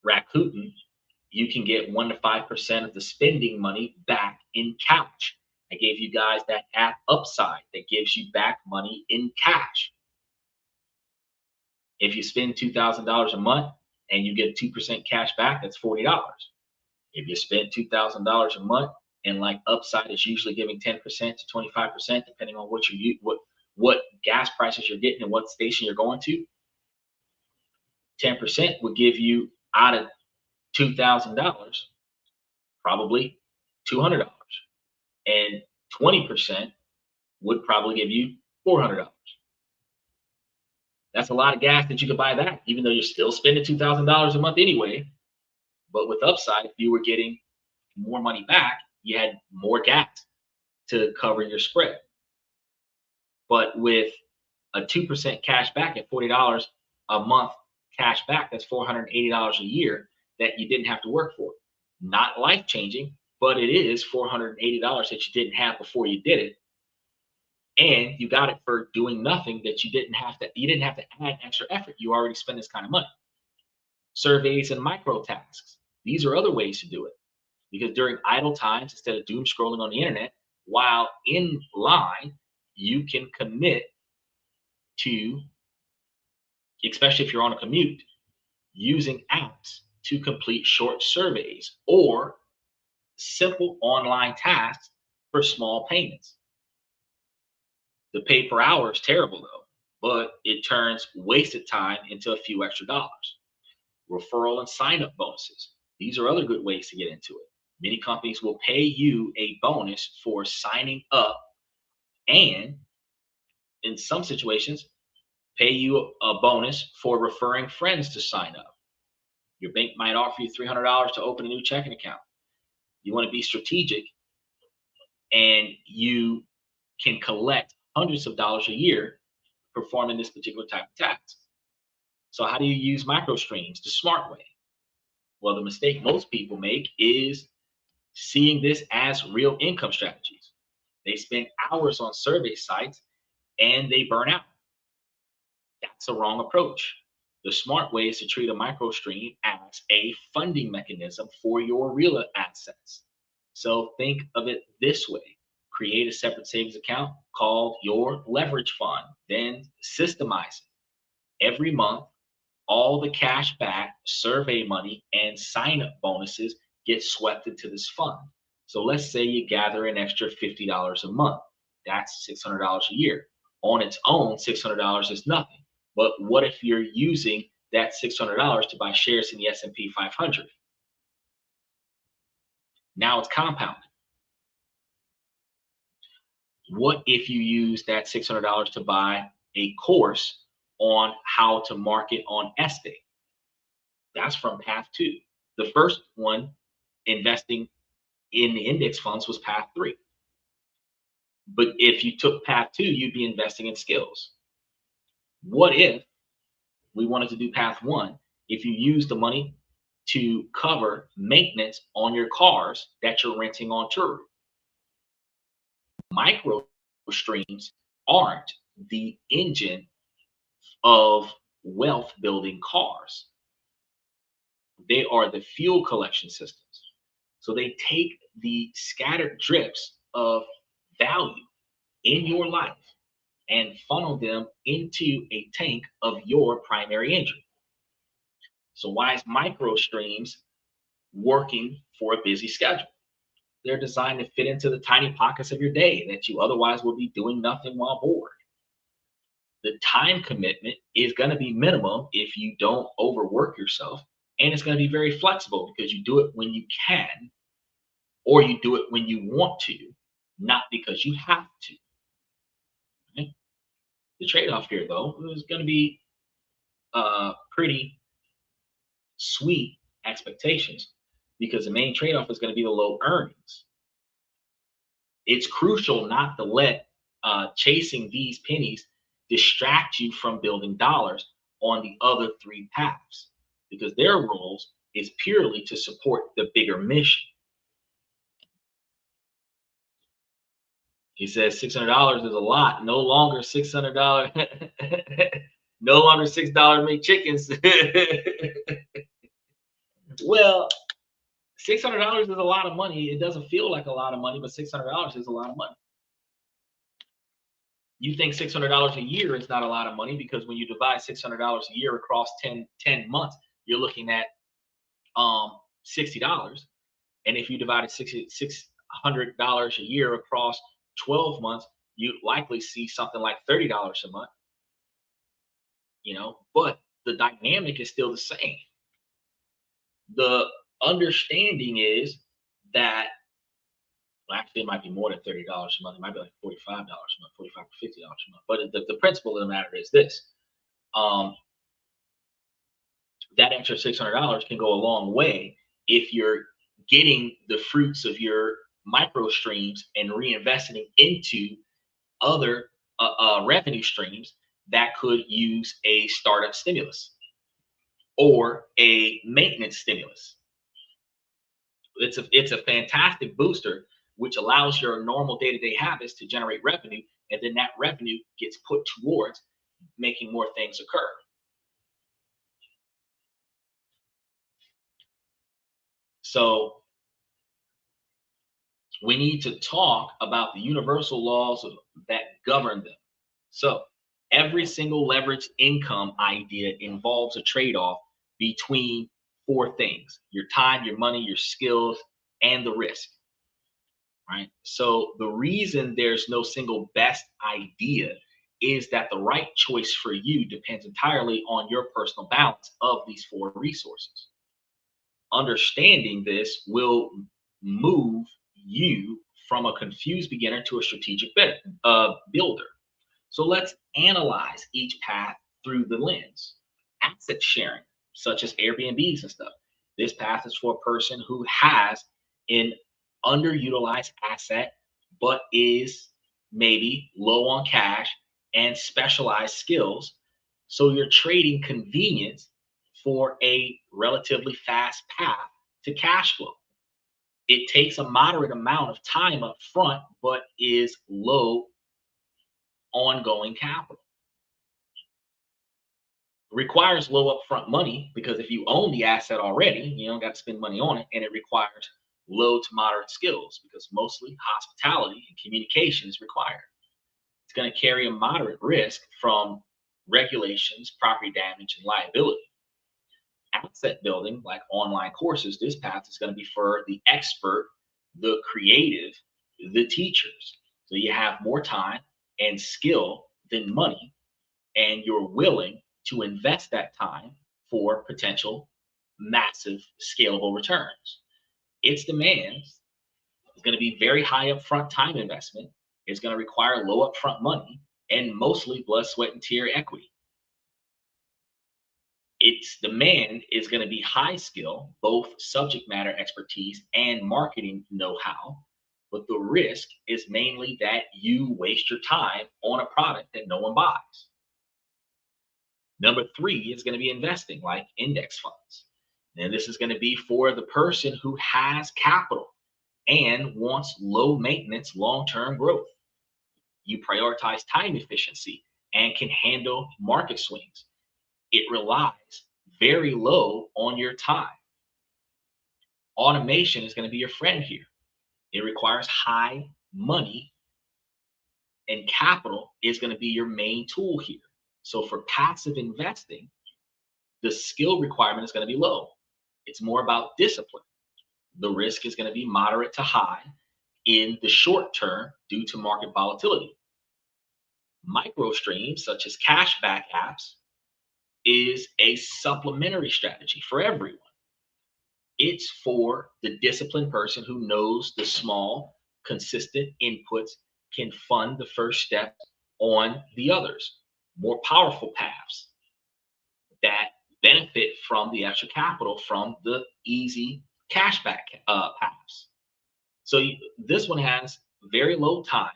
Rakuten, you can get 1 to 5% of the spending money back in cash. I gave you guys that app Upside that gives you back money in cash. If you spend $2,000 a month and you get 2% cash back, that's $40. If you spend $2,000 a month and like Upside is usually giving 10% to 25%, depending on what gas prices you're getting and what station you're going to, 10% would give you out of $2,000 probably $200, and 20% would probably give you $400. That's a lot of gas that you could buy back, even though you're still spending $2,000 a month anyway. But with Upside, if you were getting more money back, you had more gas to cover your spread. But with a 2% cash back at $40 a month cash back, that's $480 a year that you didn't have to work for. Not life changing, but it is $480 that you didn't have before you did it. And you got it for doing nothing that you didn't have to add extra effort. You already spend this kind of money. Surveys and micro tasks. These are other ways to do it. Because during idle times, instead of doom scrolling on the internet, while in line, you can commit to, especially if you're on a commute, using apps to complete short surveys or simple online tasks for small payments. The pay per hour is terrible though, but it turns wasted time into a few extra dollars. Referral and sign up bonuses. These are other good ways to get into it. Many companies will pay you a bonus for signing up, and in some situations, pay you a bonus for referring friends to sign up. Your bank might offer you $300 to open a new checking account. You want to be strategic, and you can collect hundreds of dollars a year performing this particular type of task. So how do you use micro streams the smart way? Well, the mistake most people make is seeing this as real income strategies. They spend hours on survey sites and they burn out. That's a wrong approach. The smart way is to treat a micro stream as a funding mechanism for your real assets. So think of it this way: create a separate savings account called your leverage fund, then systemize it. Every month, all the cash back, survey money, and sign up bonuses get swept into this fund. So let's say you gather an extra $50 a month. That's $600 a year. On its own, $600 is nothing. But what if you're using that $600 to buy shares in the S&P 500? Now it's compounded. What if you use that $600 to buy a course on how to market on estate? That's from path 2. The first one, investing in the index funds, was path 3. But if you took path 2, you'd be investing in skills. What if we wanted to do path 1? If you use the money to cover maintenance on your cars that you're renting on tour. Micro streams aren't the engine of wealth building cars. They are the fuel collection systems. So they take the scattered drips of value in your life and funnel them into a tank of your primary engine. So why is micro streams working for a busy schedule? They're designed to fit into the tiny pockets of your day that you otherwise would be doing nothing while bored. The time commitment is going to be minimum if you don't overwork yourself, and it's going to be very flexible because you do it when you can, or you do it when you want to, not because you have to. Okay? The trade-off here, though, is going to be pretty sweet expectations, because the main trade-off is going to be the low earnings. It's crucial not to let chasing these pennies distract you from building dollars on the other 3 paths, because their roles is purely to support the bigger mission. He says $600 is a lot. No longer $600. No longer $6 make chickens. Well, $600 is a lot of money. It doesn't feel like a lot of money, but $600 is a lot of money. You think $600 a year is not a lot of money, because when you divide $600 a year across 10 months, you're looking at $60. And if you divided $600 a year across 12 months, you'd likely see something like $30 a month. But the dynamic is still the same. The understanding is that, well, actually, it might be more than $30 a month. It might be like $45 a month, $45 to $50 a month. But the principle of the matter is this: that extra $600 can go a long way if you're getting the fruits of your micro streams and reinvesting into other revenue streams that could use a startup stimulus or a maintenance stimulus. It's a fantastic booster, which allows your normal day-to-day habits to generate revenue, and then that revenue gets put towards making more things occur. So we need to talk about the universal laws that govern them. So every single leveraged income idea involves a trade-off between 4 things: your time, your money, your skills, and the risk. Right? So the reason there's no single best idea is that the right choice for you depends entirely on your personal balance of these four resources. Understanding this will move you from a confused beginner to a strategic builder. So let's analyze each path through the lens. Asset sharing, such as Airbnbs and stuff. This path is for a person who has an underutilized asset, but is maybe low on cash and specialized skills. So you're trading convenience for a relatively fast path to cash flow. It takes a moderate amount of time up front, but is low ongoing capital. Requires low upfront money because if you own the asset already, you don't got to spend money on it, and it requires low to moderate skills because mostly hospitality and communication is required. It's going to carry a moderate risk from regulations, property damage, and liability. Asset building, like online courses, this path is going to be for the expert, the creative, the teachers. So you have more time and skill than money, and you're willing to invest that time for potential massive scalable returns. Its demands is going to be very high upfront time investment. It's going to require low upfront money and mostly blood, sweat, and tear equity. Its demand is going to be high skill, both subject matter expertise and marketing know-how. But the risk is mainly that you waste your time on a product that no one buys. Number three is going to be investing, like index funds. And this is going to be for the person who has capital and wants low maintenance, long-term growth. You prioritize time efficiency and can handle market swings. It relies very low on your time. Automation is going to be your friend here. It requires high money, and capital is going to be your main tool here. So for passive investing, the skill requirement is going to be low. It's more about discipline. The risk is going to be moderate to high in the short term due to market volatility. Micro streams, such as cashback apps, is a supplementary strategy for everyone. It's for the disciplined person who knows the small, consistent inputs can fund the first step on the others. More powerful paths that benefit from the extra capital from the easy cashback paths. So this one has very low time,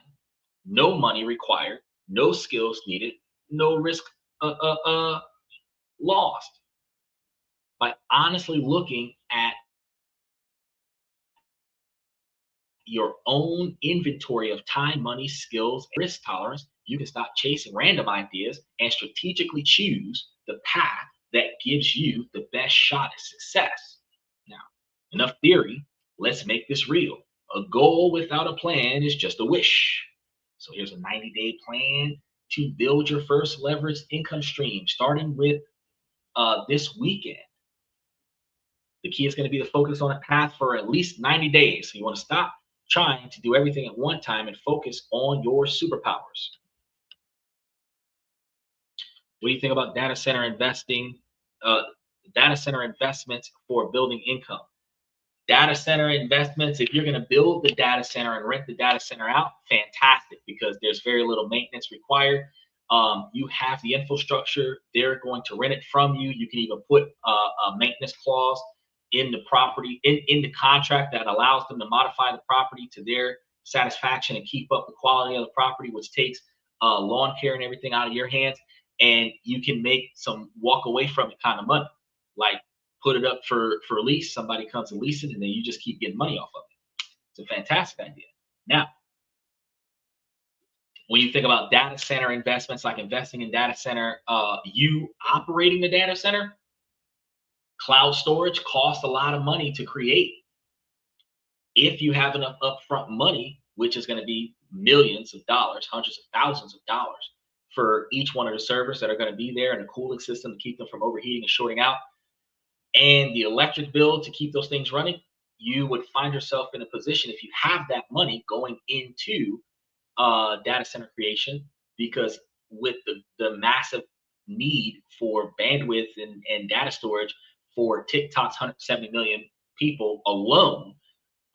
no money required, no skills needed, no risk lost. By honestly looking at your own inventory of time, money, skills, and risk tolerance, you can stop chasing random ideas and strategically choose the path that gives you the best shot at success. Now, enough theory, let's make this real. A goal without a plan is just a wish. So here's a 90-day plan to build your first leveraged income stream, starting with this weekend. The key is going to be to focus on a path for at least 90 days. So you want to stop trying to do everything at one time and focus on your superpowers. What do you think about data center investing, data center investments for building income? Data center investments, if you're going to build the data center and rent the data center out, fantastic, because there's very little maintenance required. You have the infrastructure, they're going to rent it from you. You can even put a maintenance clause in the property, in the contract, that allows them to modify the property to their satisfaction and keep up the quality of the property, which takes lawn care and everything out of your hands. And you can make some walk away from it kind of money, like put it up for lease, somebody comes and lease it, and then you just keep getting money off of it. It's a fantastic idea. Now, when you think about data center investments, like investing in data center, you operating the data center, cloud storage costs a lot of money to create. If you have enough upfront money, which is going to be millions of dollars, hundreds of thousands of dollars for each one of the servers that are going to be there, and a cooling system to keep them from overheating and shorting out, and the electric bill to keep those things running, you would find yourself in a position, if you have that money, going into data center creation, because with the massive need for bandwidth and data storage for TikTok's 170 million people alone,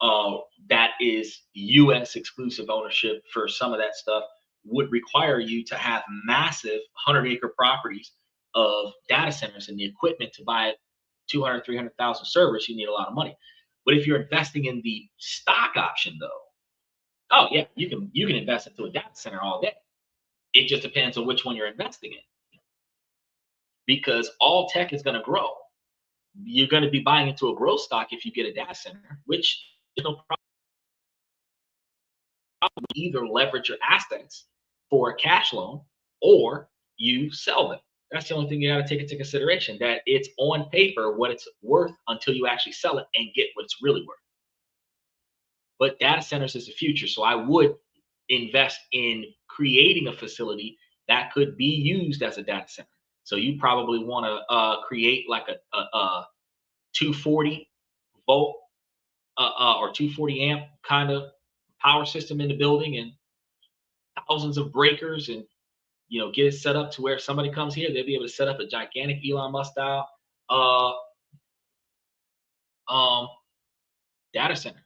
uh, that is US exclusive ownership for some of that stuff, would require you to have massive 100-acre properties of data centers and the equipment to buy 200, 300,000 servers. You need a lot of money. But if you're investing in the stock option though, oh yeah, you can invest into a data center all day. It just depends on which one you're investing in, because all tech is going to grow. You're going to be buying into a growth stock if you get a data center, which there's no problem. Either leverage your assets for a cash loan or you sell them. That's the only thing you got to take into consideration, that it's on paper what it's worth until you actually sell it and get what it's really worth. But data centers is the future. So I would invest in creating a facility that could be used as a data center. So you probably want to create like a 240 volt or 240 amp kind of power system in the building, and thousands of breakers, and get it set up to where if somebody comes here, they'll be able to set up a gigantic Elon Musk style uh, um, data center.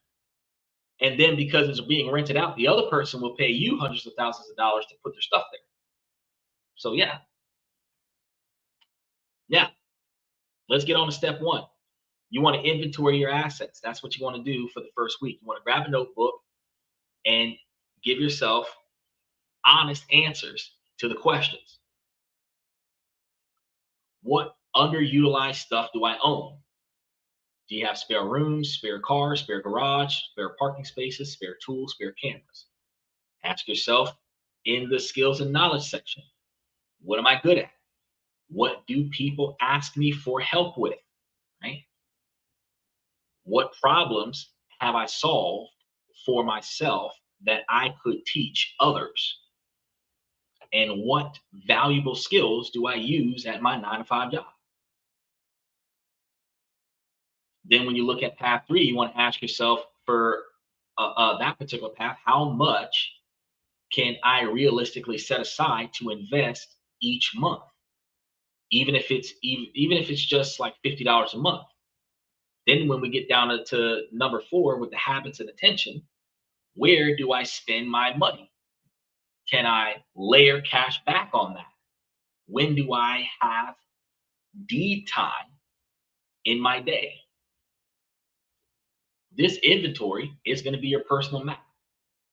And then because it's being rented out, the other person will pay you hundreds of thousands of dollars to put their stuff there. So yeah, let's get on to step one. You want to inventory your assets. That's what you want to do for the first week. You want to grab a notebook and give yourself honest answers to the questions. What underutilized stuff do I own? Do you have spare rooms, spare cars, spare garage, spare parking spaces, spare tools, spare cameras? Ask yourself in the skills and knowledge section, what am I good at? What do people ask me for help with? Right? What problems have I solved for myself that I could teach others? And what valuable skills do I use at my 9 to 5 job? Then when you look at path 3, you want to ask yourself for that particular path, how much can I realistically set aside to invest each month? Even if it's just like $50 a month. Then when we get down to number 4 with the habits and attention, where do I spend my money? Can I layer cash back on that? When do I have deed time in my day? This inventory is going to be your personal map.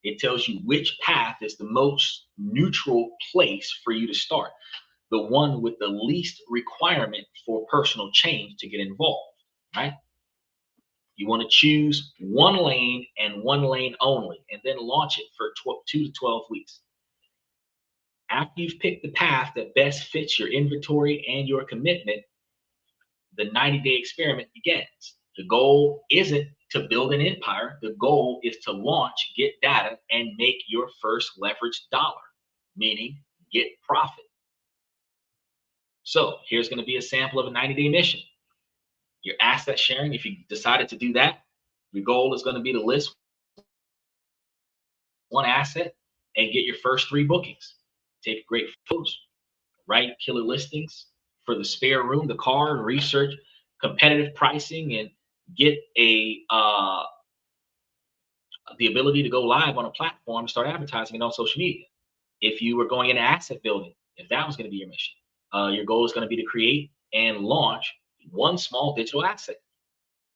It tells you which path is the most neutral place for you to start, the one with the least requirement for personal change to get involved, right? You want to choose one lane and one lane only, and then launch it for 2 to 12 weeks. After you've picked the path that best fits your inventory and your commitment, the 90-day experiment begins. The goal isn't to build an empire. The goal is to launch, get data, and make your first leveraged dollar, meaning get profit. So here's going to be a sample of a 90-day mission. Your asset sharing, if you decided to do that, your goal is going to be to list one asset and get your first 3 bookings. Take great photos, write killer listings for the spare room, the car, and research competitive pricing, and get the ability to go live on a platform and start advertising it on social media. If you were going into asset building, if that was going to be your mission, your goal is going to be to create and launch one small digital asset.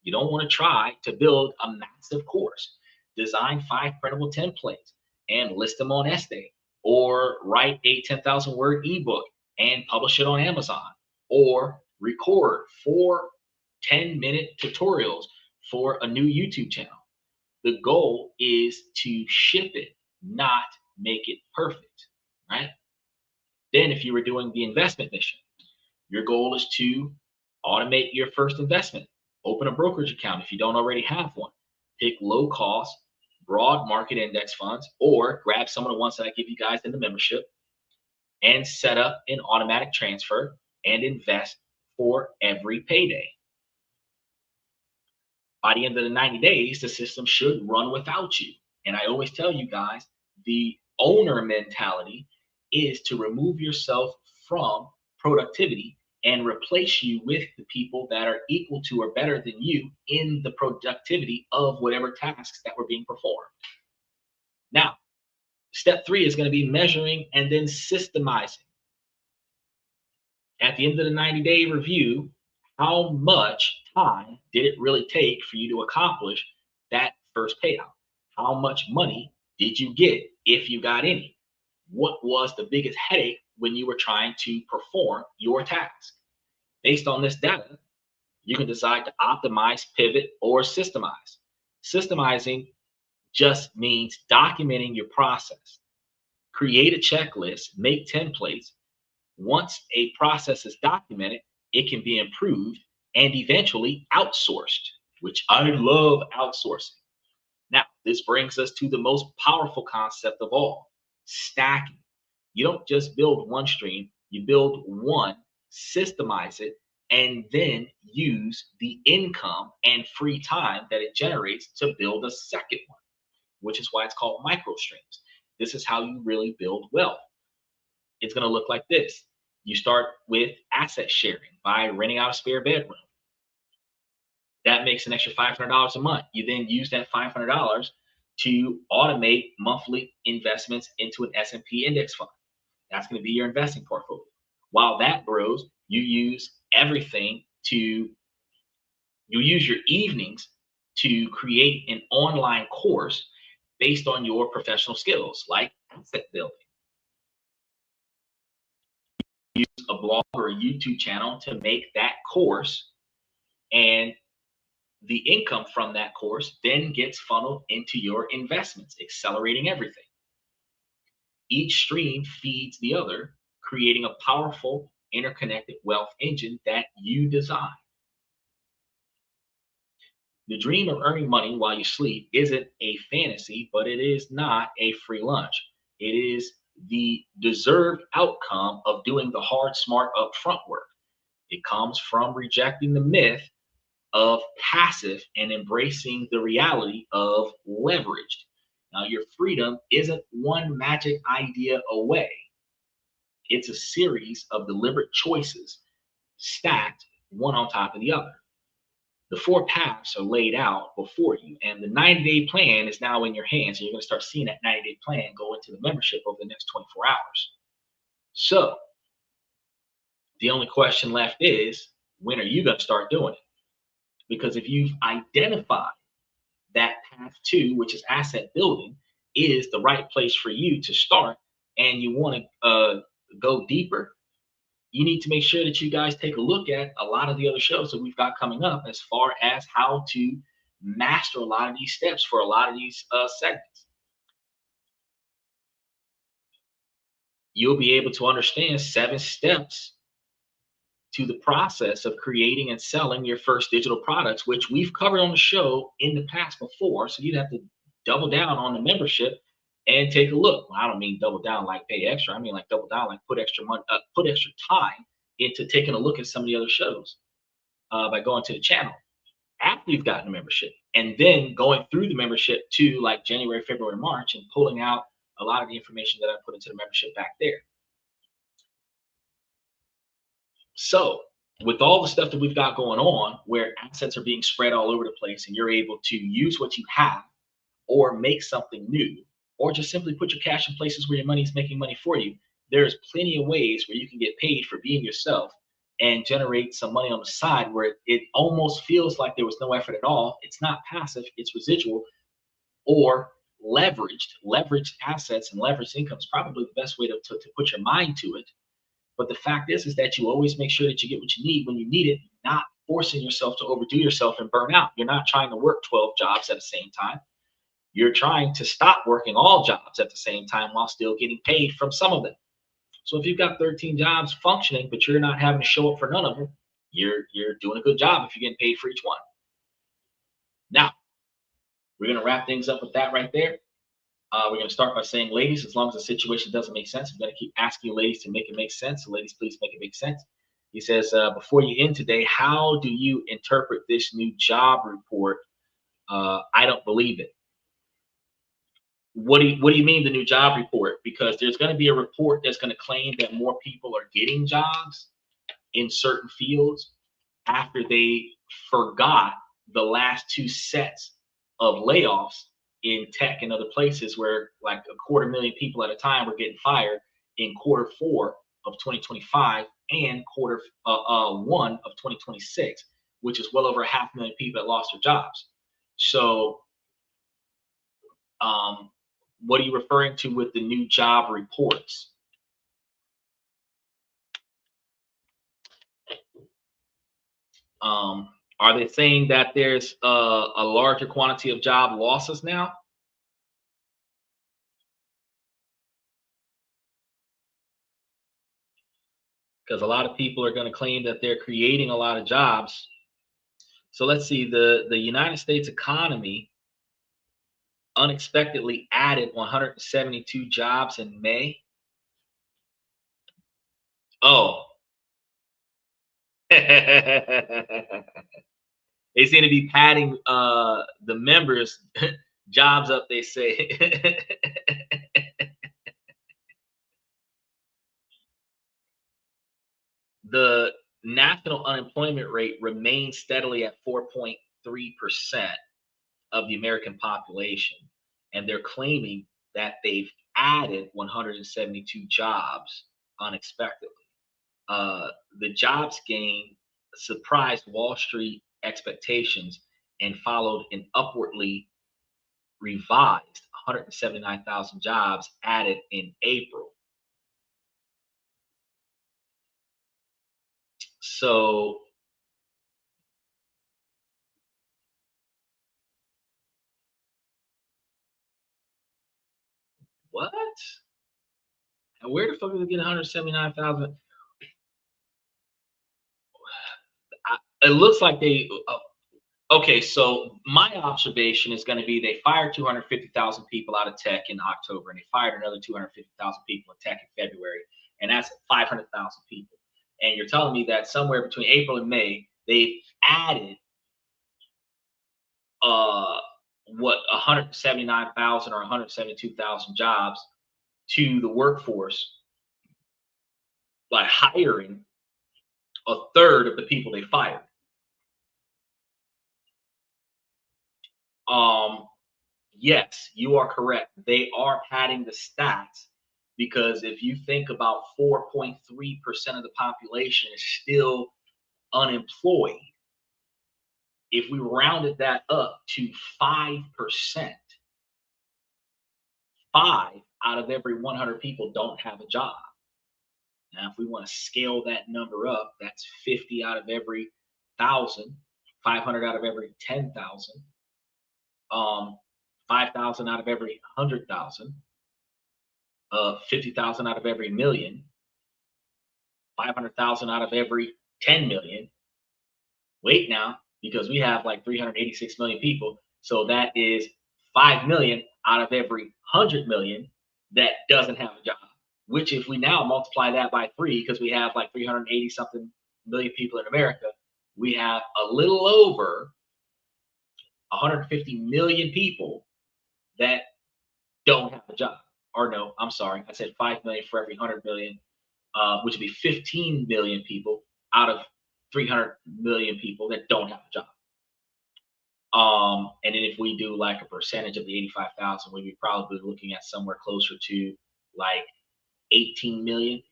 You don't want to try to build a massive course. Design 5 printable templates and list them on Estee, or write a 10,000 word ebook and publish it on Amazon, or record 4 10-minute tutorials for a new YouTube channel. The goal is to ship it, not make it perfect, right? Then if you were doing the investment mission, your goal is to automate your first investment. Open a brokerage account if you don't already have one. Pick low cost, broad market index funds, or grab some of the ones that I give you guys in the membership and set up an automatic transfer and invest for every payday. By the end of the 90 days, the system should run without you. And I always tell you guys, the owner mentality is to remove yourself from productivity and replace you with the people that are equal to or better than you in the productivity of whatever tasks that were being performed. Now, step 3 is going to be measuring and then systemizing. At the end of the 90-day review, how much time did it really take for you to accomplish that first payout? How much money did you get if you got any? What was the biggest headache when you were trying to perform your task? Based on this data, you can decide to optimize, pivot, or systemize. Systemizing just means documenting your process. Create a checklist, make templates. Once a process is documented, it can be improved and eventually outsourced, which I love outsourcing. Now, this brings us to the most powerful concept of all, stacking. You don't just build one stream, you build one, systemize it, and then use the income and free time that it generates to build a second one, which is why it's called micro streams. This is how you really build wealth. It's going to look like this. You start with asset sharing by renting out a spare bedroom. That makes an extra $500 a month. You then use that $500 to automate monthly investments into an S&P index fund. That's going to be your investing portfolio. While that grows, you use your evenings to create an online course based on your professional skills, like asset building. Use a blog or a YouTube channel to make that course, and the income from that course then gets funneled into your investments, accelerating everything. Each stream feeds the other, creating a powerful, interconnected wealth engine that you design. The dream of earning money while you sleep isn't a fantasy, but it is not a free lunch. It is the deserved outcome of doing the hard, smart, upfront work. It comes from rejecting the myth of passive and embracing the reality of leveraged. Now, your freedom isn't one magic idea away. It's a series of deliberate choices stacked one on top of the other. The 4 paths are laid out before you, and the 90-day plan is now in your hands. And you're going to start seeing that 90-day plan go into the membership over the next 24 hours. So the only question left is, when are you going to start doing it? Because if you've identified that path 2, which is asset building, is the right place for you to start, and you want to go deeper, you need to make sure that you guys take a look at a lot of the other shows that we've got coming up as far as how to master a lot of these steps for a lot of these segments. You'll be able to understand 7 steps to the process of creating and selling your first digital products, which we've covered on the show in the past before. So you'd have to double down on the membership and take a look. Well, I don't mean double down like pay extra. I mean like double down, like put extra money, put extra time into taking a look at some of the other shows by going to the channel after you've gotten a membership, and then going through the membership to like January, February, March, and pulling out a lot of the information that I put into the membership back there. So with all the stuff that we've got going on, where assets are being spread all over the place and you're able to use what you have or make something new, or just simply put your cash in places where your money is making money for you, there's plenty of ways where you can get paid for being yourself and generate some money on the side where it almost feels like there was no effort at all. It's not passive, it's residual or leveraged. Leveraged assets and leveraged income is probably the best way to put your mind to it. But the fact is that you always make sure that you get what you need when you need it, not forcing yourself to overdo yourself and burn out. You're not trying to work 12 jobs at the same time. You're trying to stop working all jobs at the same time while still getting paid from some of them. So if you've got 13 jobs functioning, but you're not having to show up for none of them, you're doing a good job if you're getting paid for each one. Now, we're going to wrap things up with that right there. We're going to start by saying, ladies, as long as the situation doesn't make sense, I'm going to keep asking you ladies to make it make sense. So ladies, please make it make sense. He says, before you end today, how do you interpret this new job report? I don't believe it. What do you mean the new job report? Because there's going to be a report that's going to claim that more people are getting jobs in certain fields after they forgot the last two sets of layoffs in tech and other places where like 250,000 people at a time were getting fired in quarter four of 2025 and quarter one of 2026, which is well over 500,000 people that lost their jobs. So, what are you referring to with the new job reports? Are they saying that there's a larger quantity of job losses now? Because a lot of people are going to claim that they're creating a lot of jobs. So let's see, the United States economy unexpectedly added 172 jobs in May. Oh, they seem to be padding the members' jobs up. They say the national unemployment rate remains steadily at 4.3% of the American population, and they're claiming that they've added 172 jobs unexpectedly. The jobs gain surprised Wall Street expectations and followed an upwardly revised 179,000 jobs added in April. So, what? Where the fuck did they get 179,000? It looks like they. Okay, so my observation is going to be they fired 250,000 people out of tech in October, and they fired another 250,000 people in tech in February, and that's 500,000 people. And you're telling me that somewhere between April and May, they've added uh what 179,000 or 172,000 jobs to the workforce by hiring a third of the people they fired. Um, yes, you are correct. They are padding the stats because if you think about 4.3% of the population is still unemployed, if we rounded that up to 5%, five out of every 100 people don't have a job. Now, if we want to scale that number up, that's 50 out of every 1,000, 500 out of every 10,000, 5,000 out of every 100,000, 50,000 out of every million, 500,000 out of every 10 million. Wait now, because we have like 386 million people. So that is 5 million out of every 100 million that doesn't have a job. Which, if we now multiply that by three, because we have like 380 something million people in America, we have a little over 150 million people that don't have a job. Or no, I'm sorry, I said 5 million for every 100 million, which would be 15 million people out of 300 million people that don't have a job. And then if we do like a percentage of the 85,000, we'd be probably looking at somewhere closer to like 18 million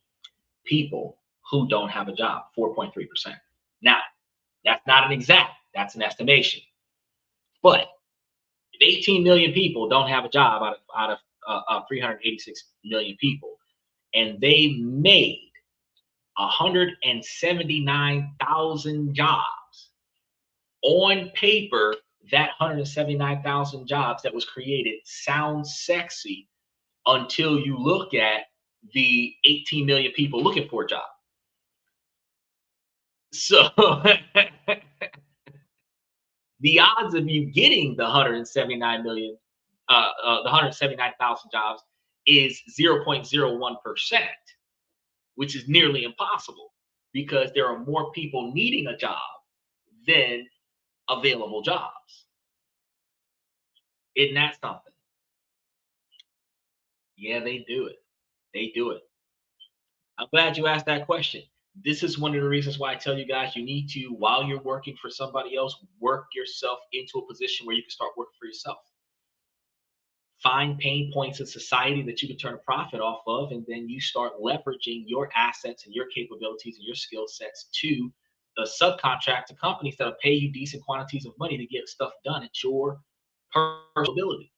people who don't have a job, 4.3%. Now, that's not an exact, that's an estimation. But if 18 million people don't have a job out of 386 million people, and they made 179,000 jobs on paper, that 179,000 jobs that was created sounds sexy until you look at the 18 million people looking for a job. So the odds of you getting the 179 million, the 179,000 jobs is 0.01%, which is nearly impossible because there are more people needing a job than available jobs. Isn't that something? Yeah, they do it. They do it. I'm glad you asked that question. This is one of the reasons why I tell you guys you need to, while you're working for somebody else, work yourself into a position where you can start working for yourself. Find pain points in society that you can turn a profit off of, and then you start leveraging your assets and your capabilities and your skill sets to subcontract to companies that'll pay you decent quantities of money to get stuff done at your personal ability.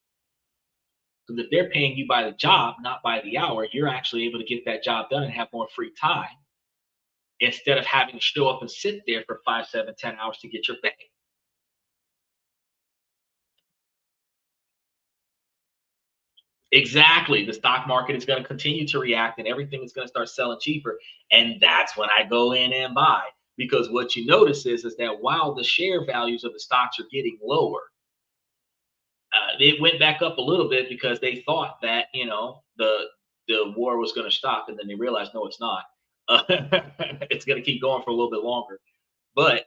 Because if they're paying you by the job, not by the hour, you're actually able to get that job done and have more free time instead of having to show up and sit there for 5, 7, 10 hours to get your pay. Exactly. The stock market is going to continue to react and everything is going to start selling cheaper. And that's when I go in and buy. Because what you notice is that while the share values of the stocks are getting lower, it went back up a little bit because they thought that, the war was going to stop. And then they realized, no, it's not. It's going to keep going for a little bit longer. But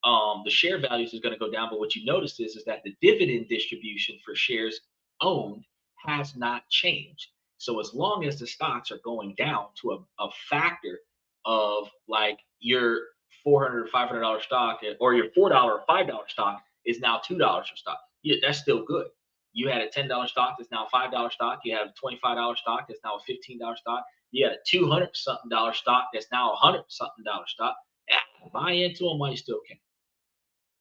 the share values is going to go down. But what you notice is that the dividend distribution for shares owned has not changed. So as long as the stocks are going down to a factor of like your $400 or $500 stock, or your $4 or $5 stock is now $2 a stock, yeah, that's still good. You had a $10 stock that's now a $5 stock. You have a $25 stock that's now a $15 stock. You had a $200 something dollar stock that's now a $100 something dollar stock. Yeah, buy into them while you still can.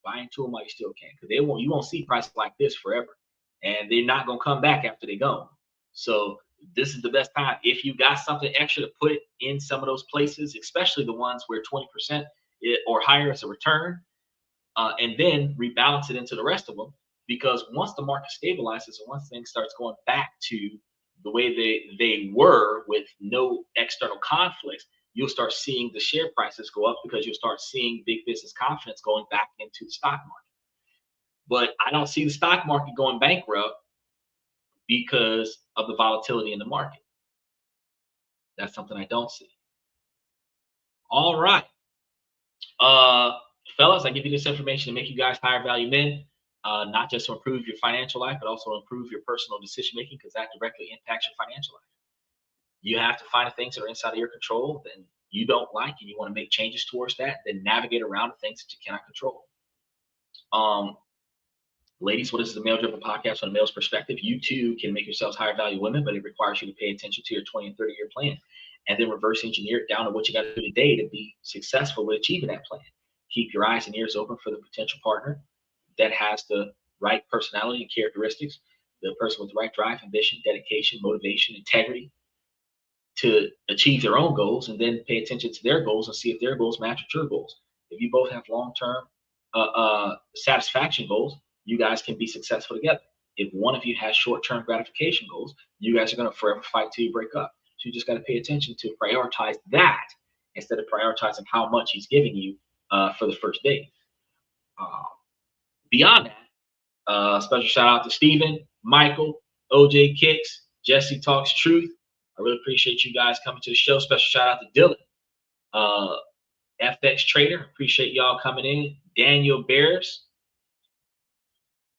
Buy into them while you still can, because you won't see prices like this forever, and they're not gonna come back after they go. So this is the best time. If you got something extra to put it in some of those places, especially the ones where 20% or higher is a return, and then rebalance it into the rest of them. Because once the market stabilizes and once things starts going back to the way they were with no external conflicts, you'll start seeing the share prices go up because you'll start seeing big business confidence going back into the stock market. But I don't see the stock market going bankrupt because of the volatility in the market. That's something I don't see. All right. Fellas, I give you this information to make you guys higher value men, not just to improve your financial life, but also to improve your personal decision making, because that directly impacts your financial life. You have to find the things that are inside of your control that you don't like and you want to make changes towards that, then navigate around the things that you cannot control. Ladies, what is the Male Driven Podcast from a male's perspective? You too can make yourselves higher value women, but it requires you to pay attention to your 20 and 30-year plan and then reverse engineer it down to what you got to do today to be successful with achieving that plan. Keep your eyes and ears open for the potential partner that has the right personality and characteristics, the person with the right drive, ambition, dedication, motivation, integrity to achieve their own goals, and then pay attention to their goals and see if their goals match with your goals. If you both have long-term satisfaction goals, you guys can be successful together. If one of you has short-term gratification goals, you guys are going to forever fight till you break up. So you just got to pay attention to prioritize that instead of prioritizing how much he's giving you for the first date. Beyond that, special shout out to Steven, Michael, OJ Kicks, Jesse Talks Truth. I really appreciate you guys coming to the show. Special shout out to Dylan, FX Trader. Appreciate y'all coming in. Daniel Bears.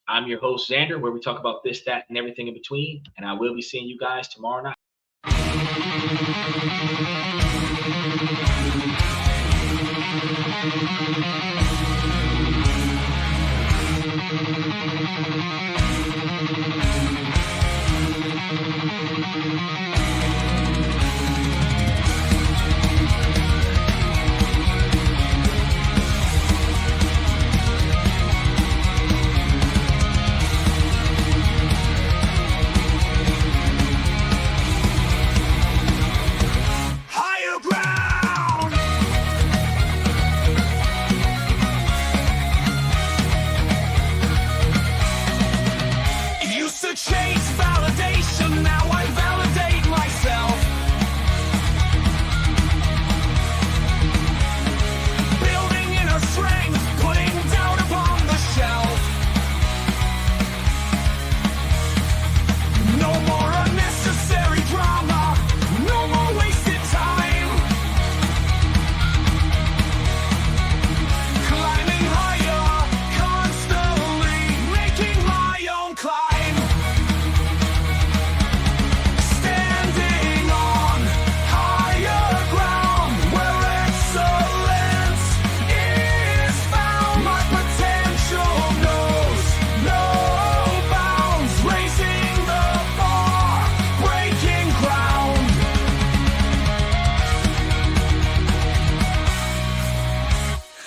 I'm your host, Xander, where we talk about this, that, and everything in between. And I will be seeing you guys tomorrow night. Higher ground! Used to chase validation, now I validate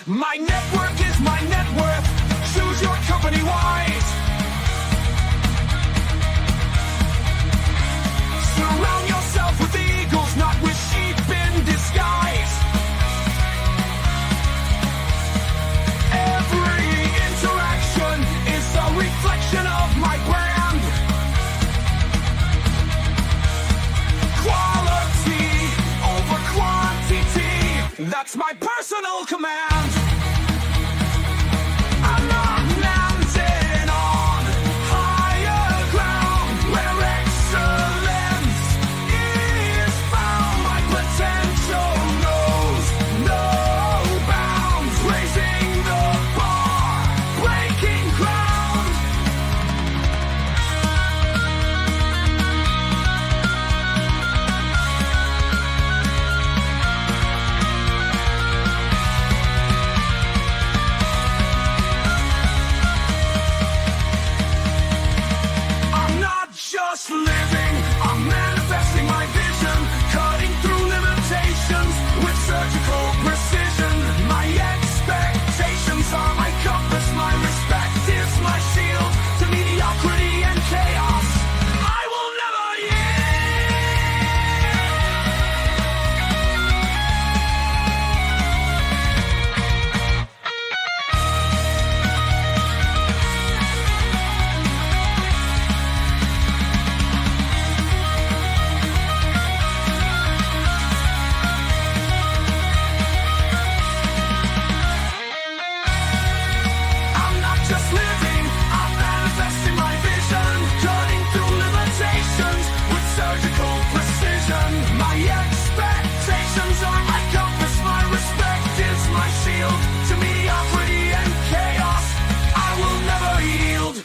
My network is my net worth. Choose your company wise. Surround yourself with eagles, not with sheep in disguise. Every interaction is a reflection of my brand. Quality over quantity, that's my personal command. I'm not landing on higher ground where excellence is found. My potential knows no bounds, raising the bar, breaking ground. I'm not just living, I'm manifesting my vision, cutting through limitations with surgical precision. My expectations are my compass, my respect is my shield to mediocrity and chaos. I will never I'm not just living, I'm manifesting my vision, cutting through limitations with surgical precision. My expectations are my compass, my respect is my shield to mediocrity and chaos. I will never yield.